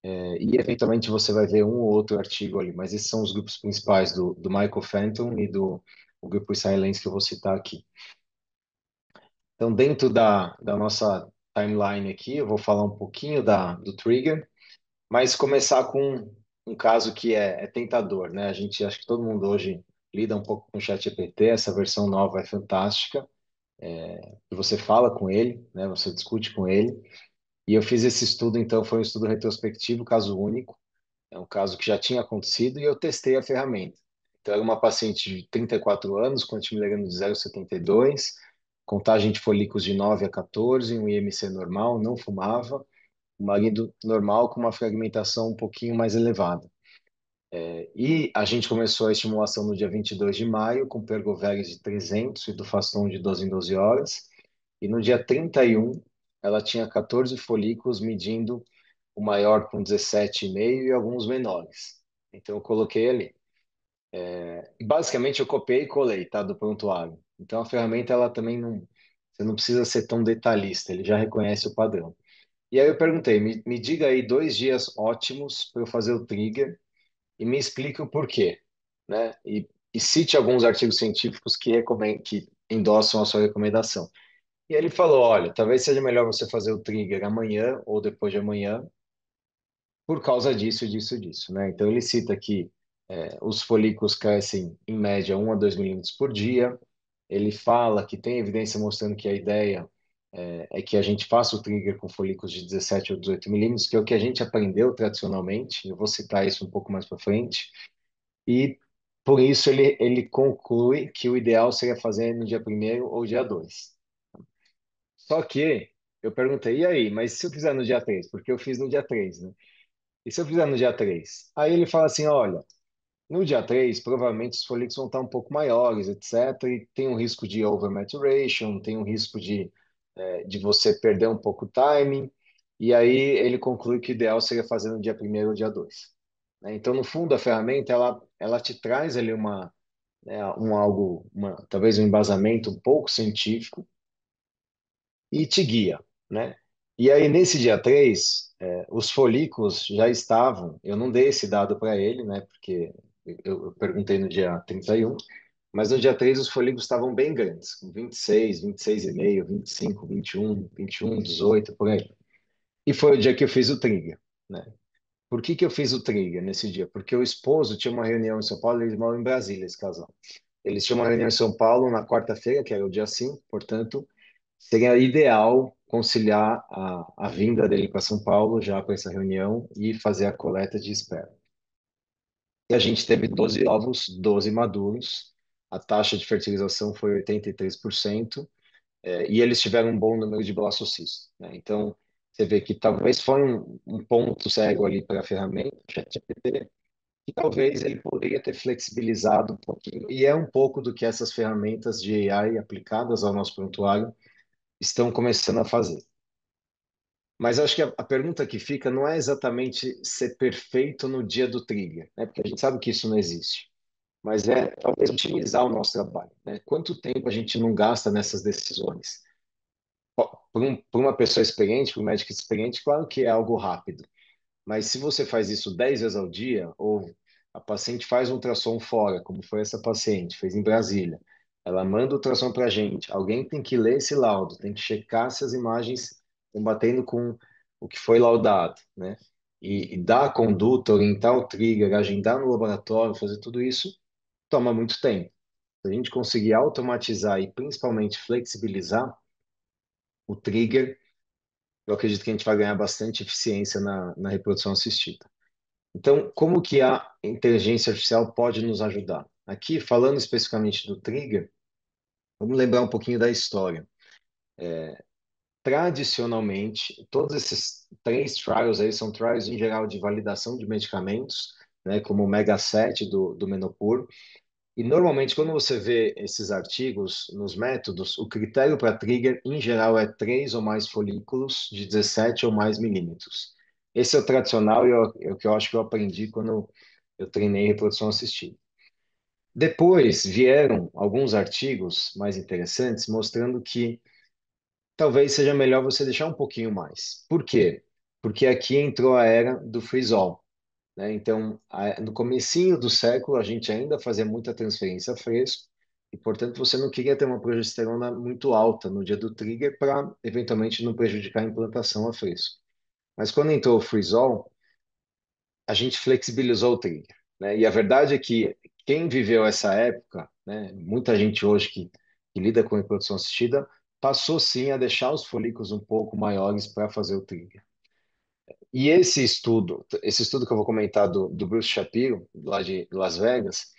e eventualmente você vai ver um ou outro artigo ali, mas esses são os grupos principais do Michael Fenton e do o grupo israelense que eu vou citar aqui. Então, dentro da nossa timeline aqui, eu vou falar um pouquinho do trigger, mas começar com um caso que é tentador, né? A gente acho que todo mundo hoje lida um pouco com o ChatGPT, essa versão nova é fantástica. Você fala com ele, né? Você discute com ele. E eu fiz esse estudo, então foi um estudo retrospectivo, caso único. É um caso que já tinha acontecido e eu testei a ferramenta. Então, era uma paciente de 34 anos, com antimileriano de 0,72, contagem de folículos de 9 a 14, um IMC normal, não fumava, um marido normal com uma fragmentação um pouquinho mais elevada. E a gente começou a estimulação no dia 22 de maio, com Pergoveres de 300 e do Faston de 12 em 12 horas. E no dia 31, ela tinha 14 folículos, medindo o maior com 17,5 e alguns menores. Então, eu coloquei ali. E basicamente eu copiei e colei, tá, do prontuário. Então a ferramenta ela também não, você não precisa ser tão detalhista, ele já reconhece o padrão. E aí eu perguntei, me diga aí 2 dias ótimos para eu fazer o trigger e me explique o porquê, né? E cite alguns artigos científicos que endossam a sua recomendação. E ele falou, olha, talvez seja melhor você fazer o trigger amanhã ou depois de amanhã, por causa disso, disso, disso, né? Então ele cita que os folículos crescem em média 1 a 2 milímetros por dia. Ele fala que tem evidência mostrando que a ideia é que a gente faça o trigger com folículos de 17 ou 18 milímetros, que é o que a gente aprendeu tradicionalmente. Eu vou citar isso um pouco mais para frente. E por isso ele conclui que o ideal seria fazer no dia primeiro ou dia 2. Só que eu perguntei, e aí, mas se eu fizer no dia 3? Porque eu fiz no dia 3, né? E se eu fizer no dia 3? Aí ele fala assim, olha, no dia 3 provavelmente os folículos vão estar um pouco maiores, etc. E tem um risco de overmaturation, tem um risco de você perder um pouco o timing. E aí ele conclui que o ideal seria fazer no dia primeiro ou dia 2. Né? Então, no fundo, a ferramenta, ela te traz ali talvez um embasamento um pouco científico e te guia, né? E aí, nesse dia 3 os folículos já estavam, eu não dei esse dado para ele, né? Porque eu perguntei no dia 31, mas no dia 3 os folículos estavam bem grandes, com 26, 26,5, 25, 21, 18, por aí. E foi o dia que eu fiz o trigger, né? Por que que eu fiz o trigger nesse dia? Porque o esposo tinha uma reunião em São Paulo, eles moram em Brasília, esse casal. Eles tinham uma reunião em São Paulo na quarta-feira, que era o dia 5, portanto, seria ideal conciliar a vinda dele para São Paulo já para essa reunião e fazer a coleta de esperma. E a gente teve 12 ovos, 12 maduros, a taxa de fertilização foi 83%, e eles tiveram um bom número de blastocistos, né? Então, você vê que talvez foi um ponto cego ali para a ferramenta, ChatGPT, que talvez ele poderia ter flexibilizado um pouquinho, e é um pouco do que essas ferramentas de AI aplicadas ao nosso prontuário estão começando a fazer. Mas acho que a pergunta que fica não é exatamente ser perfeito no dia do trigger, né? Porque a gente sabe que isso não existe. Mas é talvez otimizar o nosso trabalho, né? Quanto tempo a gente não gasta nessas decisões? Para uma pessoa experiente, para um médico experiente, claro que é algo rápido. Mas se você faz isso 10 vezes ao dia, ou a paciente faz um ultrassom fora, como foi essa paciente, fez em Brasília, ela manda o ultrassom para a gente, alguém tem que ler esse laudo, tem que checar se as imagens estão batendo com o que foi laudado, né? E dar a conduta, orientar o trigger, agendar no laboratório, fazer tudo isso, toma muito tempo. Se a gente conseguir automatizar e principalmente flexibilizar o trigger, eu acredito que a gente vai ganhar bastante eficiência na reprodução assistida. Então, como que a inteligência artificial pode nos ajudar? Aqui, falando especificamente do trigger, vamos lembrar um pouquinho da história. Tradicionalmente, todos esses 3 trials aí são trials em geral de validação de medicamentos, né, como o Mega-7 do Menopur. E normalmente, quando você vê esses artigos nos métodos, o critério para trigger, em geral, é 3 ou mais folículos de 17 ou mais milímetros. Esse é o tradicional e é o que eu acho que eu aprendi quando eu treinei reprodução assistida. Depois vieram alguns artigos mais interessantes mostrando que talvez seja melhor você deixar um pouquinho mais. Por quê? Porque aqui entrou a era do freeze-all, né? Então, no comecinho do século, a gente ainda fazia muita transferência a fresco e, portanto, você não queria ter uma progesterona muito alta no dia do trigger para, eventualmente, não prejudicar a implantação a fresco. Mas quando entrou o freeze-all, a gente flexibilizou o trigger, né? E a verdade é que quem viveu essa época, né, muita gente hoje que lida com reprodução assistida, passou sim a deixar os folículos um pouco maiores para fazer o trigger. E esse estudo que eu vou comentar do Bruce Shapiro, lá de Las Vegas,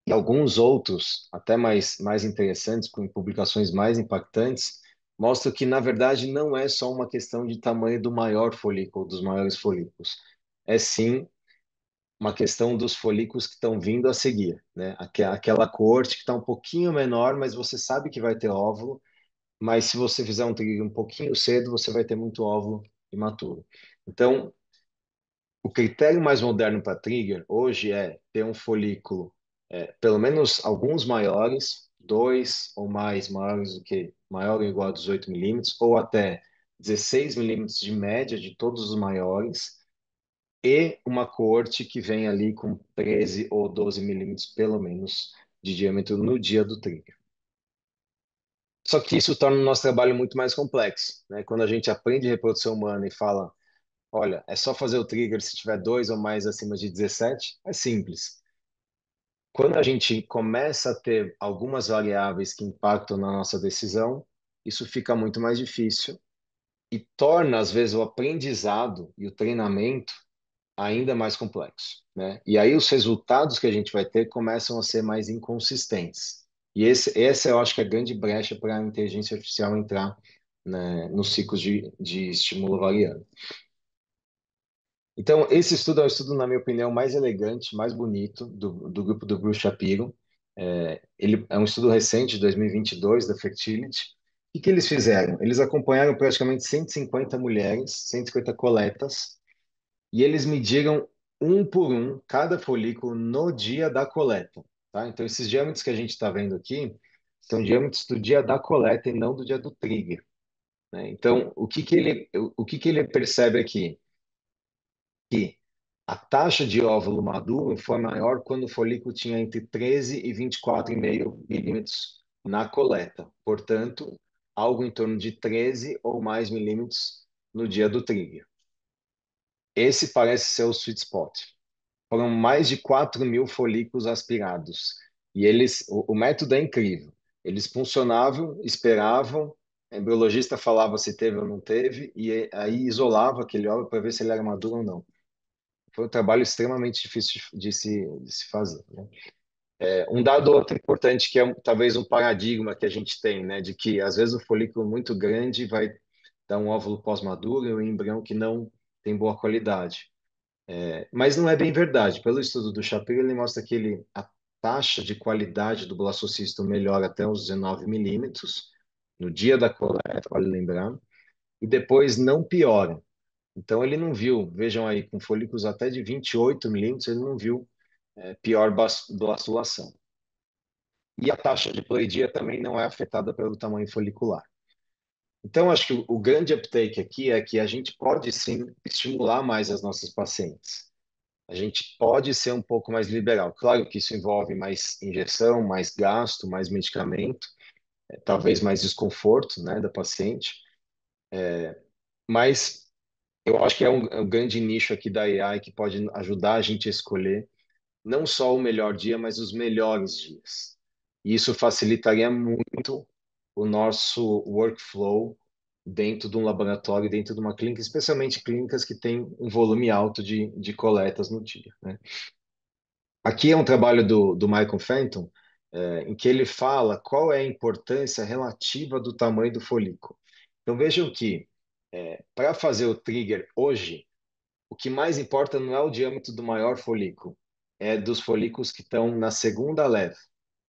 e alguns outros, até mais interessantes, com publicações mais impactantes, mostram que, na verdade, não é só uma questão de tamanho do maior folículo, dos maiores folículos. É sim uma questão dos folículos que estão vindo a seguir, né? Aquela coorte que está um pouquinho menor, mas você sabe que vai ter óvulo, mas se você fizer um trigger um pouquinho cedo, você vai ter muito óvulo imaturo. Então, o critério mais moderno para trigger hoje é ter um folículo, pelo menos alguns maiores, dois ou mais maiores do que maior ou igual a 18 milímetros, ou até 16 milímetros de média de todos os maiores, e uma coorte que vem ali com 13 ou 12 milímetros, pelo menos, de diâmetro no dia do trigger. Só que isso torna o nosso trabalho muito mais complexo, né? Quando a gente aprende reprodução humana e fala, olha, é só fazer o trigger se tiver dois ou mais acima de 17, é simples. Quando a gente começa a ter algumas variáveis que impactam na nossa decisão, isso fica muito mais difícil e torna, às vezes, o aprendizado e o treinamento ainda mais complexo, né? E aí os resultados que a gente vai ter começam a ser mais inconsistentes. E essa eu acho que é a grande brecha para a inteligência artificial entrar, né, nos ciclos de estímulo variando. Então, esse estudo é um estudo, na minha opinião, mais elegante, mais bonito do grupo do Bruce Shapiro. Ele é um estudo recente, de 2022, da Fertility. O que eles fizeram? Eles acompanharam praticamente 150 mulheres, 150 coletas, e eles mediram um por um cada folículo no dia da coleta, tá? Então, esses diâmetros que a gente está vendo aqui são diâmetros do dia da coleta e não do dia do trigger, né? Então, o que que ele percebe aqui? Que a taxa de óvulo maduro foi maior quando o folículo tinha entre 13 e 24,5 milímetros na coleta. Portanto, algo em torno de 13 ou mais milímetros no dia do trigger. Esse parece ser o sweet spot. Foram mais de 4.000 folículos aspirados. E o método é incrível. Eles funcionavam, esperavam, a embriologista falava se teve ou não teve, e aí isolava aquele óvulo para ver se ele era maduro ou não. Foi um trabalho extremamente difícil de se fazer, né? Um dado outro importante que é talvez um paradigma que a gente tem, né, de que às vezes o folículo muito grande vai dar um óvulo pós-maduro e um embrião que não tem boa qualidade. Mas não é bem verdade. Pelo estudo do Shapiro, ele mostra que a taxa de qualidade do blastocisto melhora até os 19 milímetros no dia da coleta, vale lembrar, e depois não piora. Então ele não viu, vejam aí, com folículos até de 28 milímetros, ele não viu pior blastulação. E a taxa de pleidia também não é afetada pelo tamanho folicular. Então, acho que o grande uptake aqui é que a gente pode sim estimular mais as nossas pacientes. A gente pode ser um pouco mais liberal. Claro que isso envolve mais injeção, mais gasto, mais medicamento, talvez mais desconforto, né, da paciente, mas eu acho que é um grande nicho aqui da AI que pode ajudar a gente a escolher não só o melhor dia, mas os melhores dias. E isso facilitaria muito o nosso workflow dentro de um laboratório, dentro de uma clínica, especialmente clínicas que têm um volume alto de coletas no dia, né? Aqui é um trabalho do Michael Fenton, em que ele fala qual é a importância relativa do tamanho do folículo. Então vejam que, para fazer o trigger hoje, o que mais importa não é o diâmetro do maior folículo, é dos folículos que estão na segunda leva,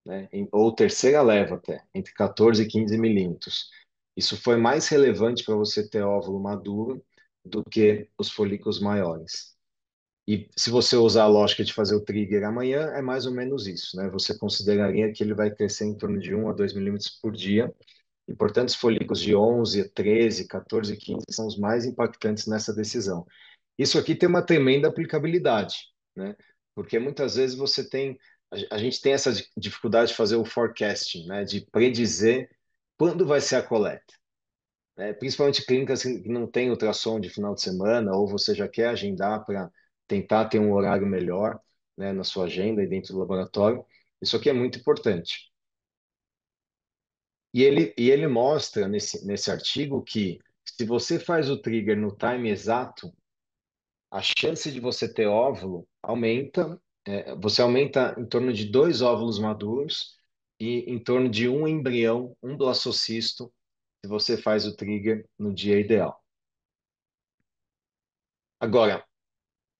né? Ou terceira leva até, entre 14 e 15 milímetros. Isso foi mais relevante para você ter óvulo maduro do que os folículos maiores. E se você usar a lógica de fazer o trigger amanhã, é mais ou menos isso, né? Você consideraria que ele vai crescer em torno de 1 a 2 milímetros por dia. E, portanto, os folículos de 11, 13, 14 e 15 são os mais impactantes nessa decisão. Isso aqui tem uma tremenda aplicabilidade, né? Porque muitas vezes a gente tem essa dificuldade de fazer o forecasting, né? De predizer quando vai ser a coleta, né? Principalmente clínicas que não têm ultrassom de final de semana, ou você já quer agendar para tentar ter um horário melhor, né, na sua agenda e dentro do laboratório. Isso aqui é muito importante. E ele mostra nesse artigo que se você faz o trigger no time exato, a chance de você ter óvulo aumenta, você aumenta em torno de 2 óvulos maduros e em torno de um embrião, um blastocisto, se você faz o trigger no dia ideal. Agora,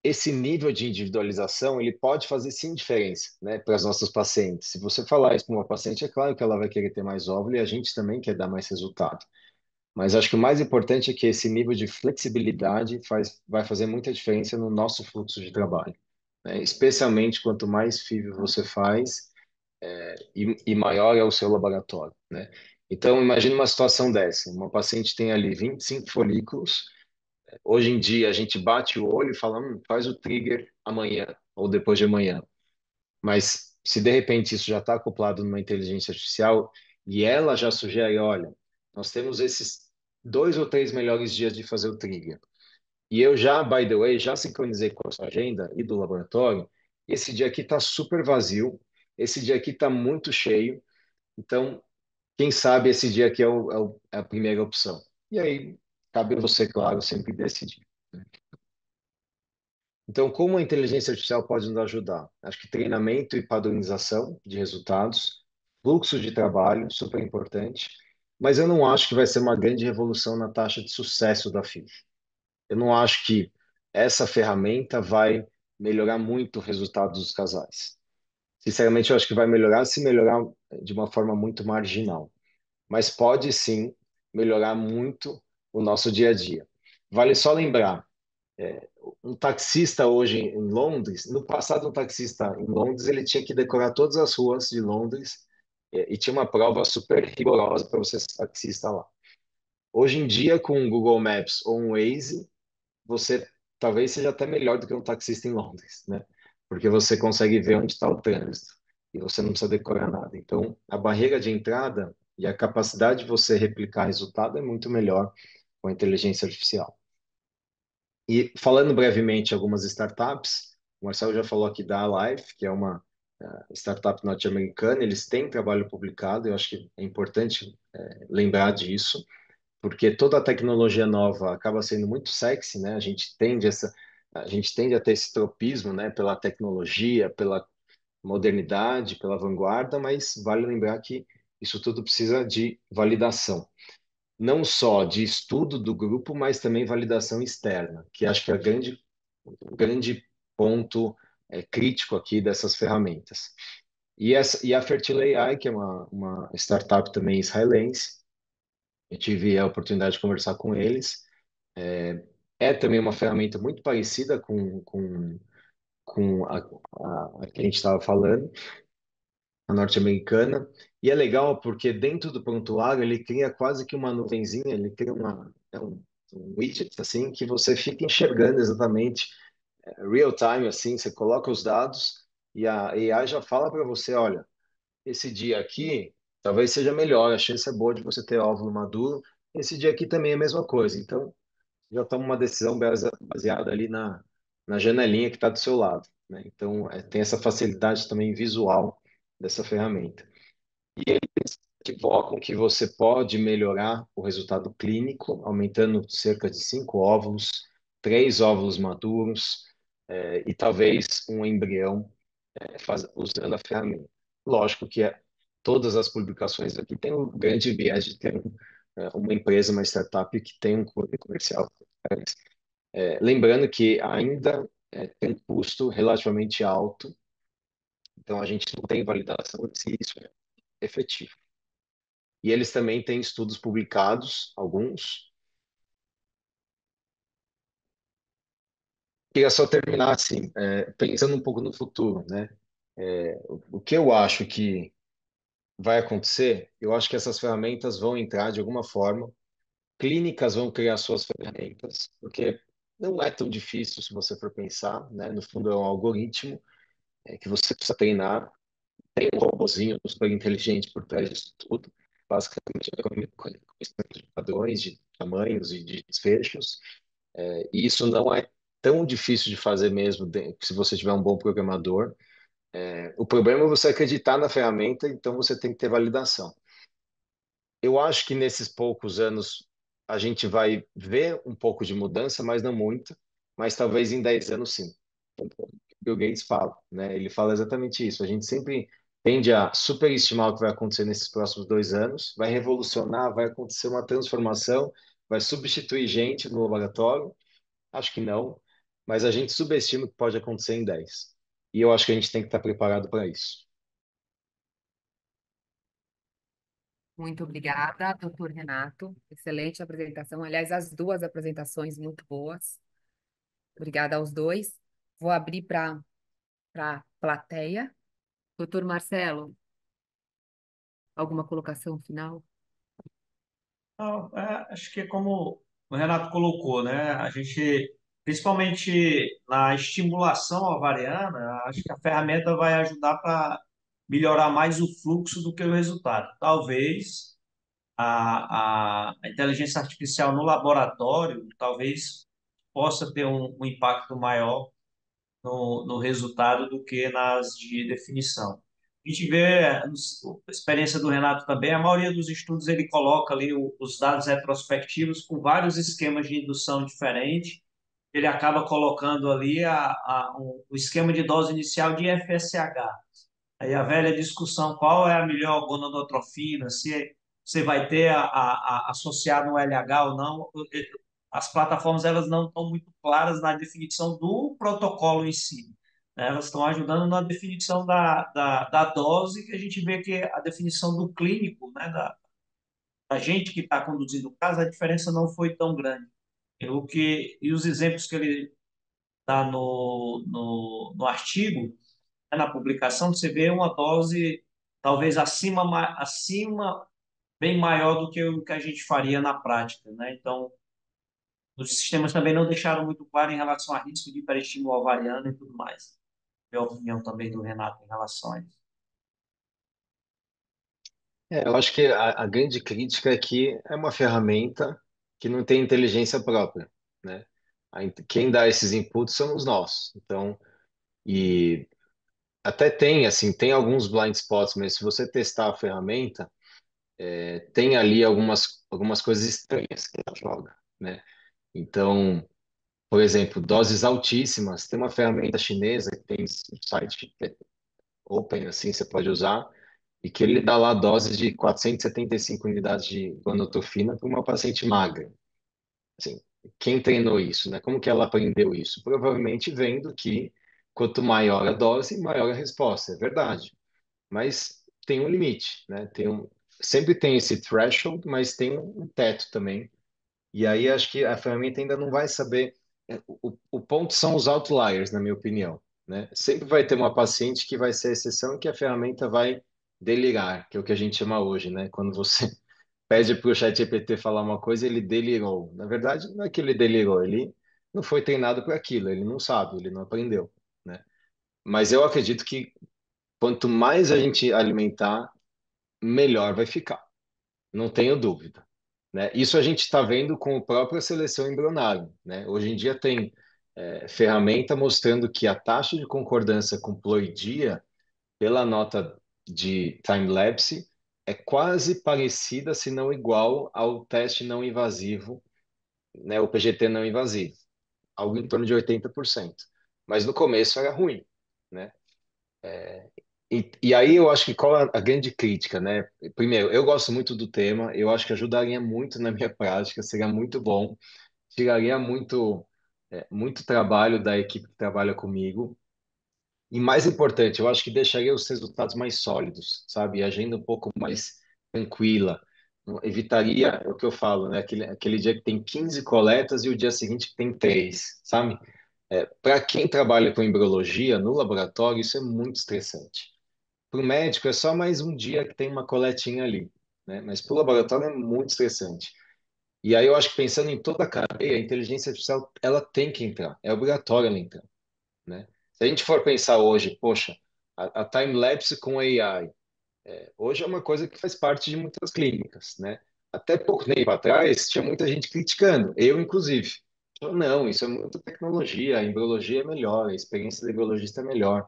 esse nível de individualização, ele pode fazer sim diferença, né, para as nossas pacientes. Se você falar isso para uma paciente, é claro que ela vai querer ter mais óvulo e a gente também quer dar mais resultado. Mas acho que o mais importante é que esse nível de flexibilidade vai fazer muita diferença no nosso fluxo de trabalho, né? Especialmente quanto mais FIV você faz, e maior é o seu laboratório, né? Então, imagine uma situação dessa. Uma paciente tem ali 25 folículos. Hoje em dia, a gente bate o olho e fala, faz o trigger amanhã ou depois de amanhã. Mas se de repente isso já está acoplado numa inteligência artificial e ela já sugere, olha, nós temos esses 2 ou 3 melhores dias de fazer o trigger. E eu já, by the way, já sincronizei com a sua agenda e do laboratório. Esse dia aqui está super vazio, esse dia aqui está muito cheio. Então, quem sabe esse dia aqui é a primeira opção. E aí, cabe a você, claro, sempre decidir. Então, como a inteligência artificial pode nos ajudar? Acho que treinamento e padronização de resultados, fluxo de trabalho, super importante, mas eu não acho que vai ser uma grande revolução na taxa de sucesso da FIV. Eu não acho que essa ferramenta vai melhorar muito o resultado dos casais. Sinceramente, eu acho que vai melhorar se melhorar de uma forma muito marginal, mas pode sim melhorar muito o nosso dia a dia. Vale só lembrar, um taxista hoje em Londres, no passado um taxista em Londres, ele tinha que decorar todas as ruas de Londres, e tinha uma prova super rigorosa para você ser taxista lá. Hoje em dia, com o Google Maps ou um Waze, você talvez seja até melhor do que um taxista em Londres, né? Porque você consegue ver onde está o trânsito e você não precisa decorar nada. Então, a barreira de entrada e a capacidade de você replicar resultado é muito melhor com a inteligência artificial. E falando brevemente algumas startups, o Marcelo já falou aqui da Alive, que é uma startup norte-americana, eles têm trabalho publicado, eu acho que é importante lembrar disso, porque toda a tecnologia nova acaba sendo muito sexy, né? A gente tende a ter esse tropismo, né, pela tecnologia, pela modernidade, pela vanguarda, mas vale lembrar que isso tudo precisa de validação não só de estudo do grupo, mas também validação externa, que acho que é o grande ponto crítico aqui dessas ferramentas. E a Fertile AI, que é uma startup também israelense, eu tive a oportunidade de conversar com eles, é também uma ferramenta muito parecida com a que a gente estava falando, a norte-americana, e é legal porque dentro do prontuário ele cria quase que uma nuvenzinha, ele cria um widget assim que você fica enxergando exatamente real time assim, você coloca os dados e a AI já fala para você, olha, esse dia aqui talvez seja melhor, a chance é boa de você ter óvulo maduro, esse dia aqui também é a mesma coisa. Então, já toma uma decisão baseada ali na janelinha que está do seu lado, né? Então, tem essa facilidade também visual dessa ferramenta que evocam que você pode melhorar o resultado clínico, aumentando cerca de 5 óvulos, 3 óvulos maduros, e talvez um embrião usando a ferramenta. Lógico que todas as publicações aqui têm um grande viés de ter uma empresa, uma startup que tem um cunho comercial. Lembrando que ainda tem um custo relativamente alto, então a gente não tem validação de se isso é efetivo. E eles também têm estudos publicados, alguns. Queria só terminar assim, pensando um pouco no futuro, né? O que eu acho que vai acontecer, eu acho que essas ferramentas vão entrar de alguma forma, clínicas vão criar suas ferramentas, porque não é tão difícil se você for pensar, né? No fundo é um algoritmo que você precisa treinar, tem um robozinho super inteligente por trás disso tudo, basicamente é conhecimento de padrões, de tamanhos e de desfechos. E isso não é tão difícil de fazer mesmo se você tiver um bom programador. O problema é você acreditar na ferramenta, então você tem que ter validação. Eu acho que nesses poucos anos a gente vai ver um pouco de mudança, mas não muito. Mas talvez em 10 anos, sim. Bill Gates fala, né? Ele fala exatamente isso. A gente sempre tende a superestimar o que vai acontecer nesses próximos 2 anos, vai revolucionar, vai acontecer uma transformação, vai substituir gente no laboratório. Acho que não, mas a gente subestima o que pode acontecer em 10. E eu acho que a gente tem que estar preparado para isso. Muito obrigada, doutor Renato. Excelente apresentação. Aliás, as duas apresentações muito boas. Obrigada aos dois. Vou abrir para a plateia. Doutor Marcelo, alguma colocação final? Não, acho que é como o Renato colocou, né? A gente, principalmente na estimulação ovariana, acho que a ferramenta vai ajudar para melhorar mais o fluxo do que o resultado. Talvez a inteligência artificial no laboratório, talvez possa ter um impacto maior no resultado do que nas de definição. A gente vê a experiência do Renato também, a maioria dos estudos ele coloca ali os dados retrospectivos com vários esquemas de indução diferentes, ele acaba colocando ali o esquema de dose inicial de FSH. Aí a velha discussão, qual é a melhor gonadotrofina, se você vai ter associado um LH ou não. As plataformas elas não estão muito claras na definição do protocolo em si, né? Elas estão ajudando na definição da dose, que a gente vê que a definição do clínico, né, da gente que está conduzindo o caso, a diferença não foi tão grande. E os exemplos que ele dá no artigo, né, na publicação, você vê uma dose talvez acima bem maior do que o que a gente faria na prática, né? Então, os sistemas também não deixaram muito claro em relação a risco de hiperestímulo ovariano e tudo mais. Minha opinião também do Renato em relação a isso. Eu acho que a grande crítica é que é uma ferramenta que não tem inteligência própria, né? Quem dá esses inputs somos nós. Então, e até tem, assim, tem alguns blind spots, mas se você testar a ferramenta, tem ali algumas coisas estranhas que ela joga, né? Então, por exemplo, doses altíssimas. Tem uma ferramenta chinesa que tem um site open, assim, você pode usar, e que ele dá lá doses de 475 unidades de gonotofina para uma paciente magra. Assim, quem treinou isso, né? Como que ela aprendeu isso? Provavelmente vendo que quanto maior a dose, maior a resposta. É verdade. Mas tem um limite, né? Sempre tem esse threshold, mas tem um teto também. E aí acho que a ferramenta ainda não vai saber. O ponto são os outliers, na minha opinião, né? Sempre vai ter uma paciente que vai ser a exceção e que a ferramenta vai delirar, que é o que a gente chama hoje, né? Quando você pede para o ChatGPT falar uma coisa, ele delirou. Na verdade, não é que ele delirou, ele não foi treinado para aquilo, ele não sabe, ele não aprendeu, né? Mas eu acredito que quanto mais a gente alimentar, melhor vai ficar. Não tenho dúvida, né? Isso a gente está vendo com a própria seleção embrionária, né? Hoje em dia tem ferramenta mostrando que a taxa de concordância com ploidia pela nota de time-lapse é quase parecida, se não igual, ao teste não invasivo, né? O PGT não invasivo, algo em torno de 80%. Mas no começo era ruim, né? E aí eu acho que qual a grande crítica, né? Primeiro, eu gosto muito do tema, eu acho que ajudaria muito na minha prática, seria muito bom, tiraria muito trabalho da equipe que trabalha comigo. E mais importante, eu acho que deixaria os resultados mais sólidos, sabe? A agenda um pouco mais tranquila. Evitaria é o que eu falo, né? Aquele dia que tem 15 coletas e o dia seguinte que tem 3, sabe? Para quem trabalha com embriologia no laboratório, isso é muito estressante. Para o médico é só mais um dia que tem uma coletinha ali, né? Mas para o laboratório é muito estressante. E aí eu acho que pensando em toda a cadeia, a inteligência artificial ela tem que entrar, é obrigatório ela entrar, né? Se a gente for pensar hoje, poxa, a time-lapse com AI, hoje é uma coisa que faz parte de muitas clínicas, né? Até pouco tempo atrás tinha muita gente criticando, eu inclusive. Não, isso é muita tecnologia, a embriologia é melhor, a experiência do embriologista é melhor.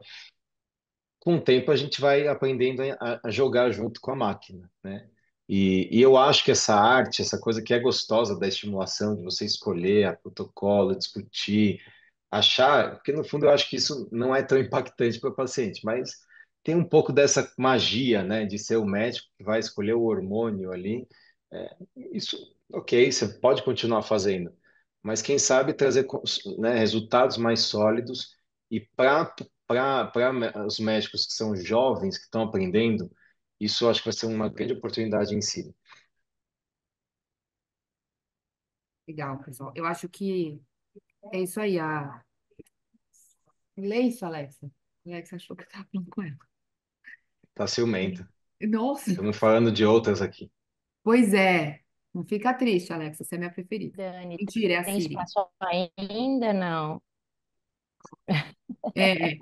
Com o tempo a gente vai aprendendo a jogar junto com a máquina, né? E eu acho que essa arte, essa coisa que é gostosa da estimulação, de você escolher a protocolo, discutir, achar, porque no fundo eu acho que isso não é tão impactante para o paciente, mas tem um pouco dessa magia, né, de ser o médico que vai escolher o hormônio ali. É, isso, ok, você pode continuar fazendo, mas quem sabe trazer, né, resultados mais sólidos e para os médicos que são jovens, que estão aprendendo, Isso eu acho que vai ser uma grande oportunidade em si. Legal, pessoal. Eu acho que é isso aí. Lê isso, Alexa. Alexa achou que eu estava falando com ela. Tá ciumento. Nossa, Estamos falando de outras aqui. pois é. Não fica triste, Alexa. Você é minha preferida. Dani, Mentira, é a tem Siri. espaço ainda? Não. É,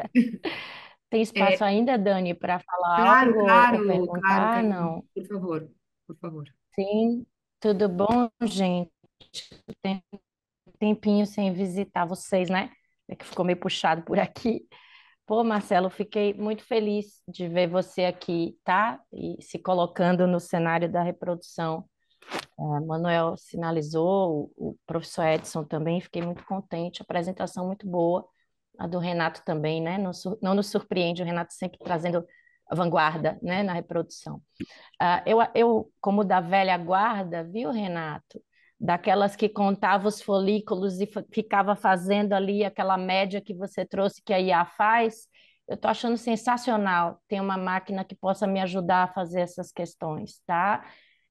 Tem é, espaço ainda, Dani, para falar claro, algo ou claro, claro, perguntar? tem. Não. Por favor, por favor. Sim, tudo bom, gente? Tem um tempinho sem visitar vocês, né? É que ficou meio puxado por aqui. Pô, Marcelo, fiquei muito feliz de ver você aqui, tá? E se colocando no cenário da reprodução. Manuel sinalizou, o professor Edson também, fiquei muito contente, apresentação muito boa, a do Renato também, né? Não, não nos surpreende, o Renato sempre trazendo a vanguarda, né, na reprodução. Como da velha guarda, viu, Renato? Daquelas que contava os folículos e ficava fazendo ali aquela média que você trouxe que a IA faz, eu estou achando sensacional ter uma máquina que possa me ajudar a fazer essas questões, tá?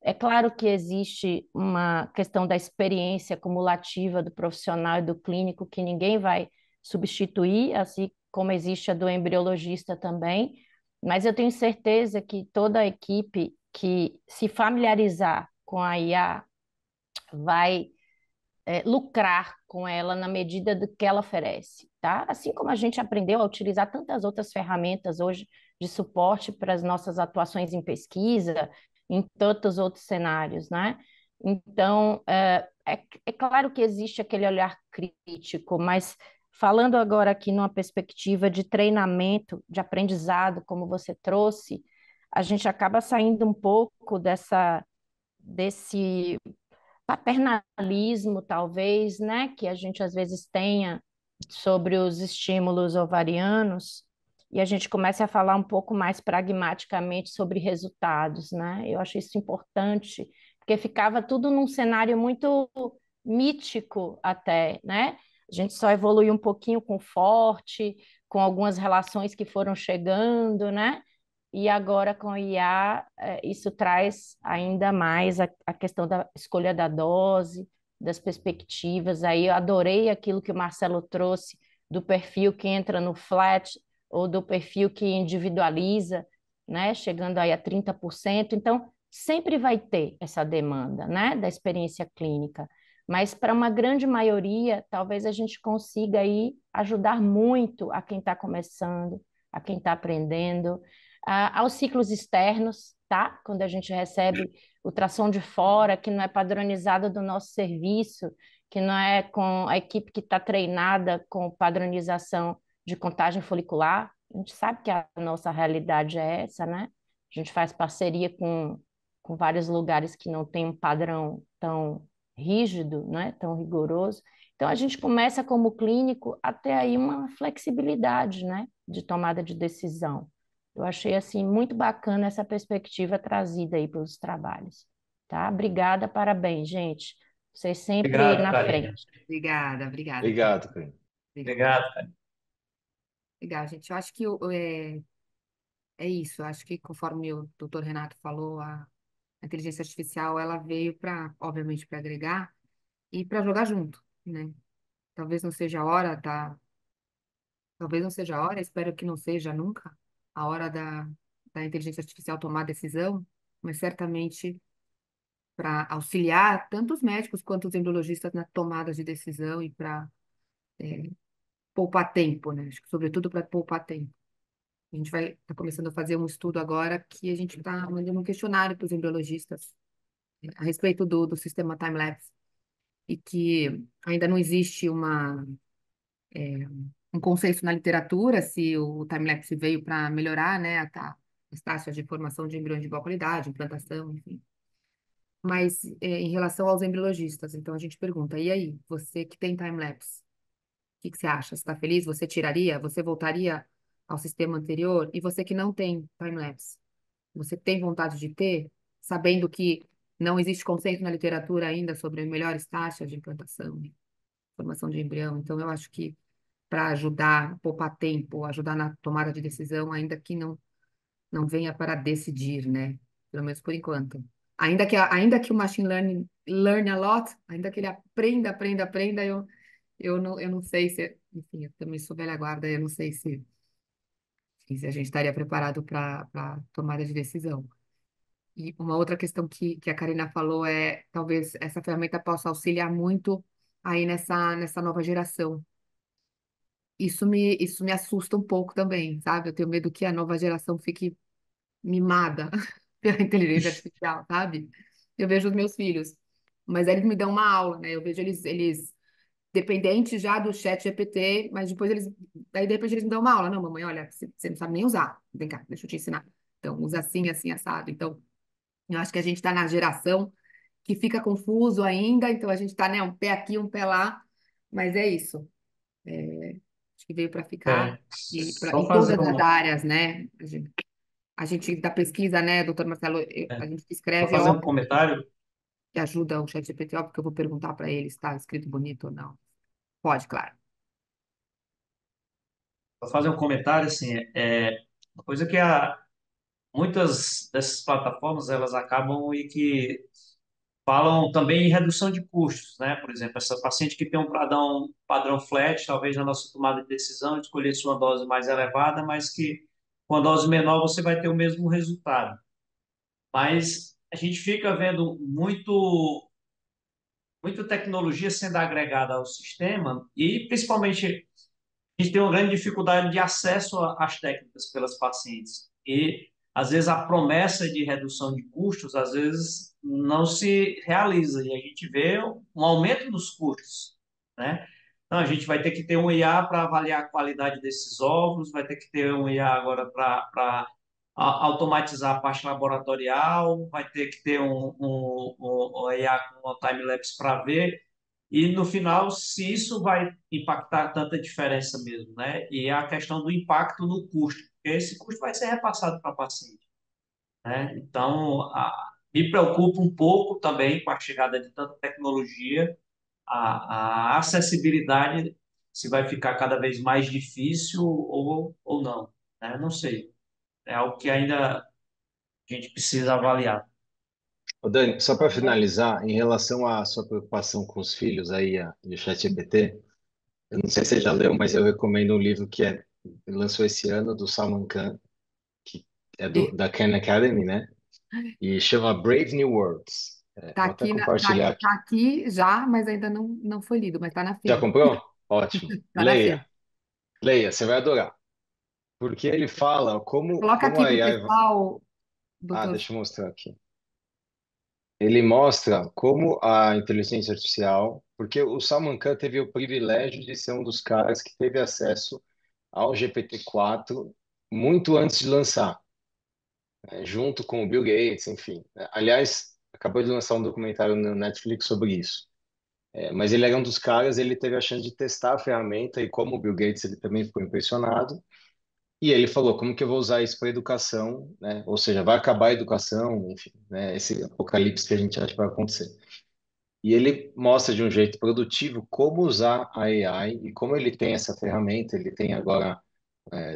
É claro que existe uma questão da experiência cumulativa do profissional e do clínico que ninguém vai substituir, assim como existe a do embriologista também, mas eu tenho certeza que toda a equipe que se familiarizar com a IA vai lucrar com ela na medida do que ela oferece, tá? Assim como a gente aprendeu a utilizar tantas outras ferramentas hoje de suporte para as nossas atuações em pesquisa, em tantos outros cenários, né? Então, é claro que existe aquele olhar crítico, mas falando agora aqui numa perspectiva de treinamento, de aprendizado, como você trouxe, a gente acaba saindo um pouco desse paternalismo, talvez, né, que a gente às vezes tenha sobre os estímulos ovarianos, e a gente começa a falar um pouco mais pragmaticamente sobre resultados, né? Eu acho isso importante, porque ficava tudo num cenário muito mítico até, né? A gente só evoluiu um pouquinho com forte, com algumas relações que foram chegando, né? E agora com o IA, isso traz ainda mais a questão da escolha da dose, das perspectivas. Aí eu adorei aquilo que o Marcelo trouxe do perfil que entra no flat ou do perfil que individualiza, né, chegando aí a 30%. Então, sempre vai ter essa demanda, né, da experiência clínica. Mas para uma grande maioria, talvez a gente consiga aí ajudar muito a quem está começando, a quem está aprendendo, aos ciclos externos, tá? Quando a gente recebe ultrassom de fora, que não é padronizado do nosso serviço, que não é com a equipe que está treinada com padronização de contagem folicular. A gente sabe que a nossa realidade é essa, né? A gente faz parceria com vários lugares que não tem um padrão tão rígido, né? Tão rigoroso. Então, a gente começa como clínico a ter aí uma flexibilidade, né? De tomada de decisão. Eu achei assim muito bacana essa perspectiva trazida aí pelos trabalhos, tá? Obrigada, parabéns, gente. Vocês sempre Obrigado, na Karine. frente. Obrigada, obrigada, Karina. Obrigado, Karine. Obrigada. Obrigado, Karine. Legal, gente. Eu acho que é isso. Eu acho que conforme o doutor Renato falou, a inteligência artificial ela veio para, obviamente, para agregar e para jogar junto, né? Talvez não seja a hora talvez não seja a hora, espero que não seja nunca a hora da inteligência artificial tomar decisão, mas certamente para auxiliar tanto os médicos quanto os embriologistas na tomada de decisão e para poupar tempo, né? Acho que sobretudo para poupar tempo. A gente vai estar começando a fazer um estudo agora que a gente está mandando um questionário para os embriologistas a respeito do sistema time-lapse e que ainda não existe um consenso na literatura se o time-lapse veio para melhorar, né, as taxas de formação de embriões de boa qualidade, implantação, enfim. Mas em relação aos embriologistas, então a gente pergunta, e aí, você que tem time-lapse, o que você acha? Você está feliz? Você tiraria? Você voltaria ao sistema anterior? E você que não tem time-lapse, você tem vontade de ter, sabendo que não existe consenso na literatura ainda sobre melhores taxas de implantação, e formação de embrião? Então, eu acho que para ajudar, poupar tempo, ajudar na tomada de decisão, ainda que não venha para decidir, né? Pelo menos por enquanto. Ainda que o machine learning learn a lot, ainda que ele aprenda, eu não sei se, enfim, eu também sou velha guarda, eu não sei se a gente estaria preparado para tomada de decisão. E uma outra questão que a Karina falou é, talvez essa ferramenta possa auxiliar muito aí nessa nova geração. Isso me assusta um pouco também, sabe? Eu tenho medo que a nova geração fique mimada pela inteligência artificial, sabe? Eu vejo os meus filhos, mas eles me dão uma aula, né? Eu vejo eles dependentes já do chat GPT, mas depois daí de repente eles me dão uma aula. Não, mamãe, olha, você não sabe nem usar. Vem cá, deixa eu te ensinar. Então, usa assim, assim, assado. Então, eu acho que a gente está na geração que fica confuso ainda, então a gente está, né, um pé aqui, um pé lá, mas é isso. Acho que veio para ficar Só em fazer todas as um, áreas, né? A gente da pesquisa, né, doutor Marcelo, a gente só escreve, é fazer um óbvio comentário. que ajuda o chat GPT, óbvio que eu vou perguntar para ele se está escrito bonito ou não. Pode, claro. Só fazer um comentário, assim, uma coisa que muitas dessas plataformas, elas acabam e que falam também em redução de custos, né? Por exemplo, essa paciente que tem um padrão flat, talvez na nossa tomada de decisão, escolher sua dose mais elevada, mas que com a dose menor você vai ter o mesmo resultado. Mas a gente fica vendo muita tecnologia sendo agregada ao sistema e, principalmente, a gente tem uma grande dificuldade de acesso às técnicas pelas pacientes. E, às vezes, a promessa de redução de custos, às vezes, não se realiza. E a gente vê um aumento dos custos, né? Então, a gente vai ter que ter um IA para avaliar a qualidade desses ovos, vai ter que ter um IA agora para automatizar a parte laboratorial, vai ter que ter um IA com uma time-lapse para ver. E no final, se isso vai impactar tanta diferença mesmo, né? E a questão do impacto no custo, porque esse custo vai ser repassado para o paciente, né? Então, me preocupa um pouco também com a chegada de tanta tecnologia, a acessibilidade, se vai ficar cada vez mais difícil ou não, né? Não sei. É algo que ainda a gente precisa avaliar. Ô Dani, só para finalizar, em relação à sua preocupação com os filhos aí, do ChatGPT, eu não sei se você já leu, mas eu recomendo um livro que lançou esse ano, do Salman Khan, que é da Khan Academy, né? E chama Brave New Worlds. Tá Vou até aqui, compartilhar aqui. tá aqui já, mas ainda não foi lido, mas tá na Já fila. comprou? Ótimo. Tá na fila. Leia, leia, você vai adorar. Porque ele fala Coloca como aqui a para o AI. pessoal, Ah, doutor. deixa eu mostrar aqui. Ele mostra como a inteligência artificial, porque o Salman Khan teve o privilégio de ser um dos caras que teve acesso ao GPT-4 muito antes de lançar, né, junto com o Bill Gates, enfim. Aliás, acabou de lançar um documentário no Netflix sobre isso. Mas ele era um dos caras, ele teve a chance de testar a ferramenta e como o Bill Gates ele também ficou impressionado. E ele falou, como que eu vou usar isso para educação, né? Ou seja, vai acabar a educação, enfim, né? Esse apocalipse que a gente acha que vai acontecer. E ele mostra de um jeito produtivo como usar a AI e como ele tem essa ferramenta. Ele tem agora,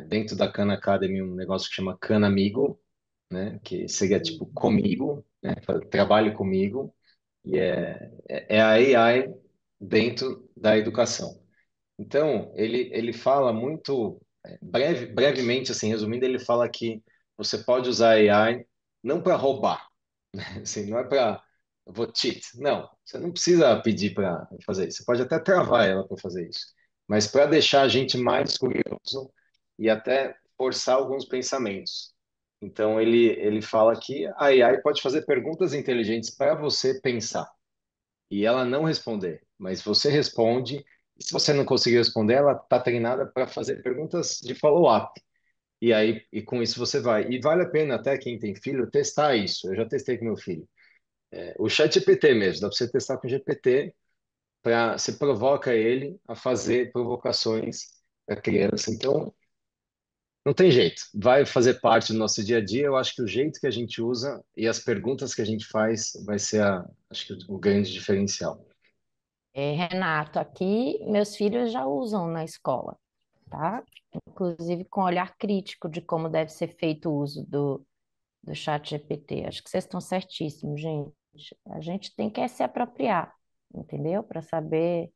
dentro da Khan Academy, um negócio que chama Khan Amigo, né? Que seria tipo comigo, né? Trabalhe comigo. E é a AI dentro da educação. Então, ele fala muito, brevemente, assim, resumindo, ele fala que você pode usar a AI não para roubar, assim, não é para vou cheat, não, você não precisa pedir para fazer isso, você pode até travar ela para fazer isso, mas para deixar a gente mais curioso e até forçar alguns pensamentos. Então, ele fala que a AI pode fazer perguntas inteligentes para você pensar e ela não responder, mas você responde. E se você não conseguir responder, ela está treinada para fazer perguntas de follow-up. E aí, e com isso você vai. E vale a pena até quem tem filho testar isso. Eu já testei com meu filho. O chat GPT mesmo, dá para você testar com o GPT para você provoca ele a fazer provocações para criança. Então, não tem jeito. Vai fazer parte do nosso dia a dia. Eu acho que o jeito que a gente usa e as perguntas que a gente faz vai ser acho que o grande diferencial. Renato, aqui meus filhos já usam na escola. tá? Inclusive com olhar crítico de como deve ser feito o uso do chat GPT. Acho que vocês estão certíssimos, gente. A gente tem que se apropriar, entendeu? Para saber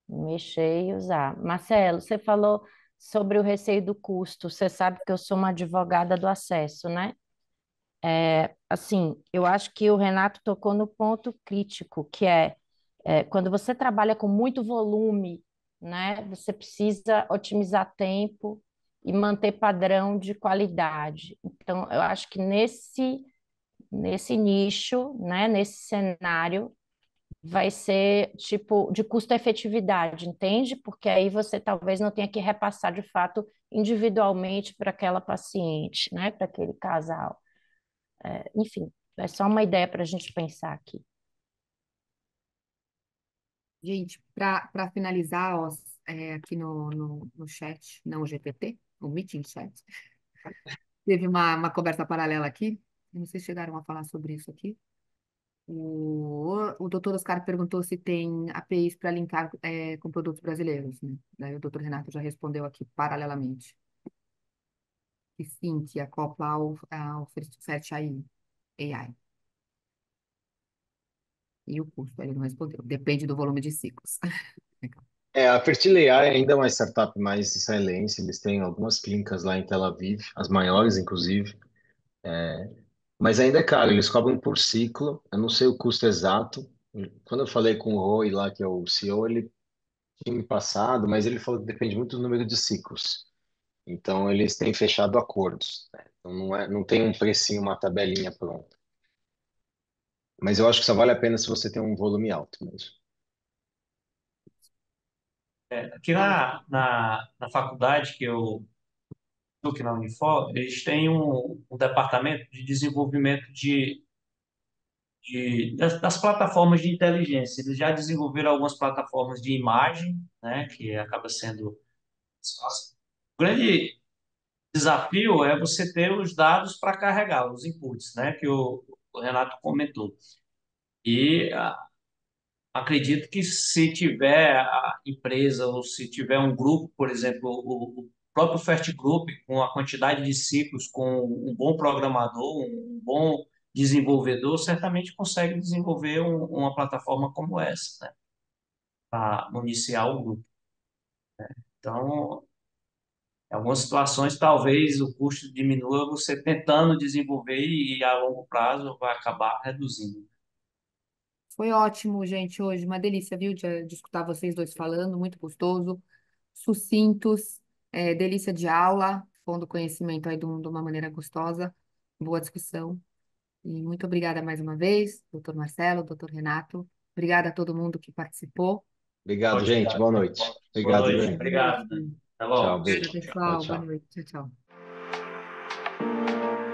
mexer e usar. Marcelo, você falou sobre o receio do custo. Você sabe que eu sou uma advogada do acesso, né? Assim, eu acho que o Renato tocou no ponto crítico, que quando você trabalha com muito volume, né? Você precisa otimizar tempo e manter padrão de qualidade. Então, eu acho que nesse nicho, né? Nesse cenário vai ser tipo de custo-efetividade, entende? Porque aí você talvez não tenha que repassar de fato individualmente para aquela paciente, né? Para aquele casal. Enfim, é só uma ideia para a gente pensar aqui. Gente, para finalizar, ó, aqui no chat, não o GPT, o Meeting Chat, teve uma conversa paralela aqui. Não sei se chegaram a falar sobre isso aqui. O doutor Oscar perguntou se tem APIs para linkar com produtos brasileiros, né? Daí o doutor Renato já respondeu aqui paralelamente. Que sim, que acopla ao Fert AI. E o custo, ele não respondeu. Depende do volume de ciclos. Legal. A Fertile AI ainda é uma startup mais israelense, eles têm algumas clínicas lá em Tel Aviv, as maiores, inclusive, mas ainda é caro, eles cobram por ciclo, eu não sei o custo exato. Quando eu falei com o Roy lá, que é o CEO, ele tinha me passado, mas ele falou que depende muito do número de ciclos. Então, eles têm fechado acordos, né? Então, não tem um precinho, uma tabelinha pronta. Mas eu acho que só vale a pena se você tem um volume alto mesmo. Aqui na faculdade que eu estou aqui na Unifor, eles têm um departamento de desenvolvimento das plataformas de inteligência. Eles já desenvolveram algumas plataformas de imagem, né, que acaba sendo fácil. O grande desafio é você ter os dados para carregar, os inputs, né, que o Renato comentou. E acredito que se tiver a empresa ou se tiver um grupo, por exemplo, o próprio First Group, com a quantidade de ciclos, com um bom programador, um bom desenvolvedor, certamente consegue desenvolver uma plataforma como essa, né, para municiar o grupo. Então, em algumas situações, talvez o custo diminua você tentando desenvolver e a longo prazo vai acabar reduzindo. Foi ótimo, gente, hoje. Uma delícia, viu, de escutar vocês dois falando. Muito gostoso. Sucintos. Delícia de aula. Pondo conhecimento aí de uma maneira gostosa. Boa discussão. E muito obrigada mais uma vez, doutor Marcelo, doutor Renato. Obrigada a todo mundo que participou. Obrigado, gente. Obrigado. Boa noite. Boa Obrigado, noite. Dani. Boa Obrigado, Dani. noite. Até Tchau, logo. Obrigada, beijo. Tchau, pessoal. Boa tchau. noite. Tchau, tchau.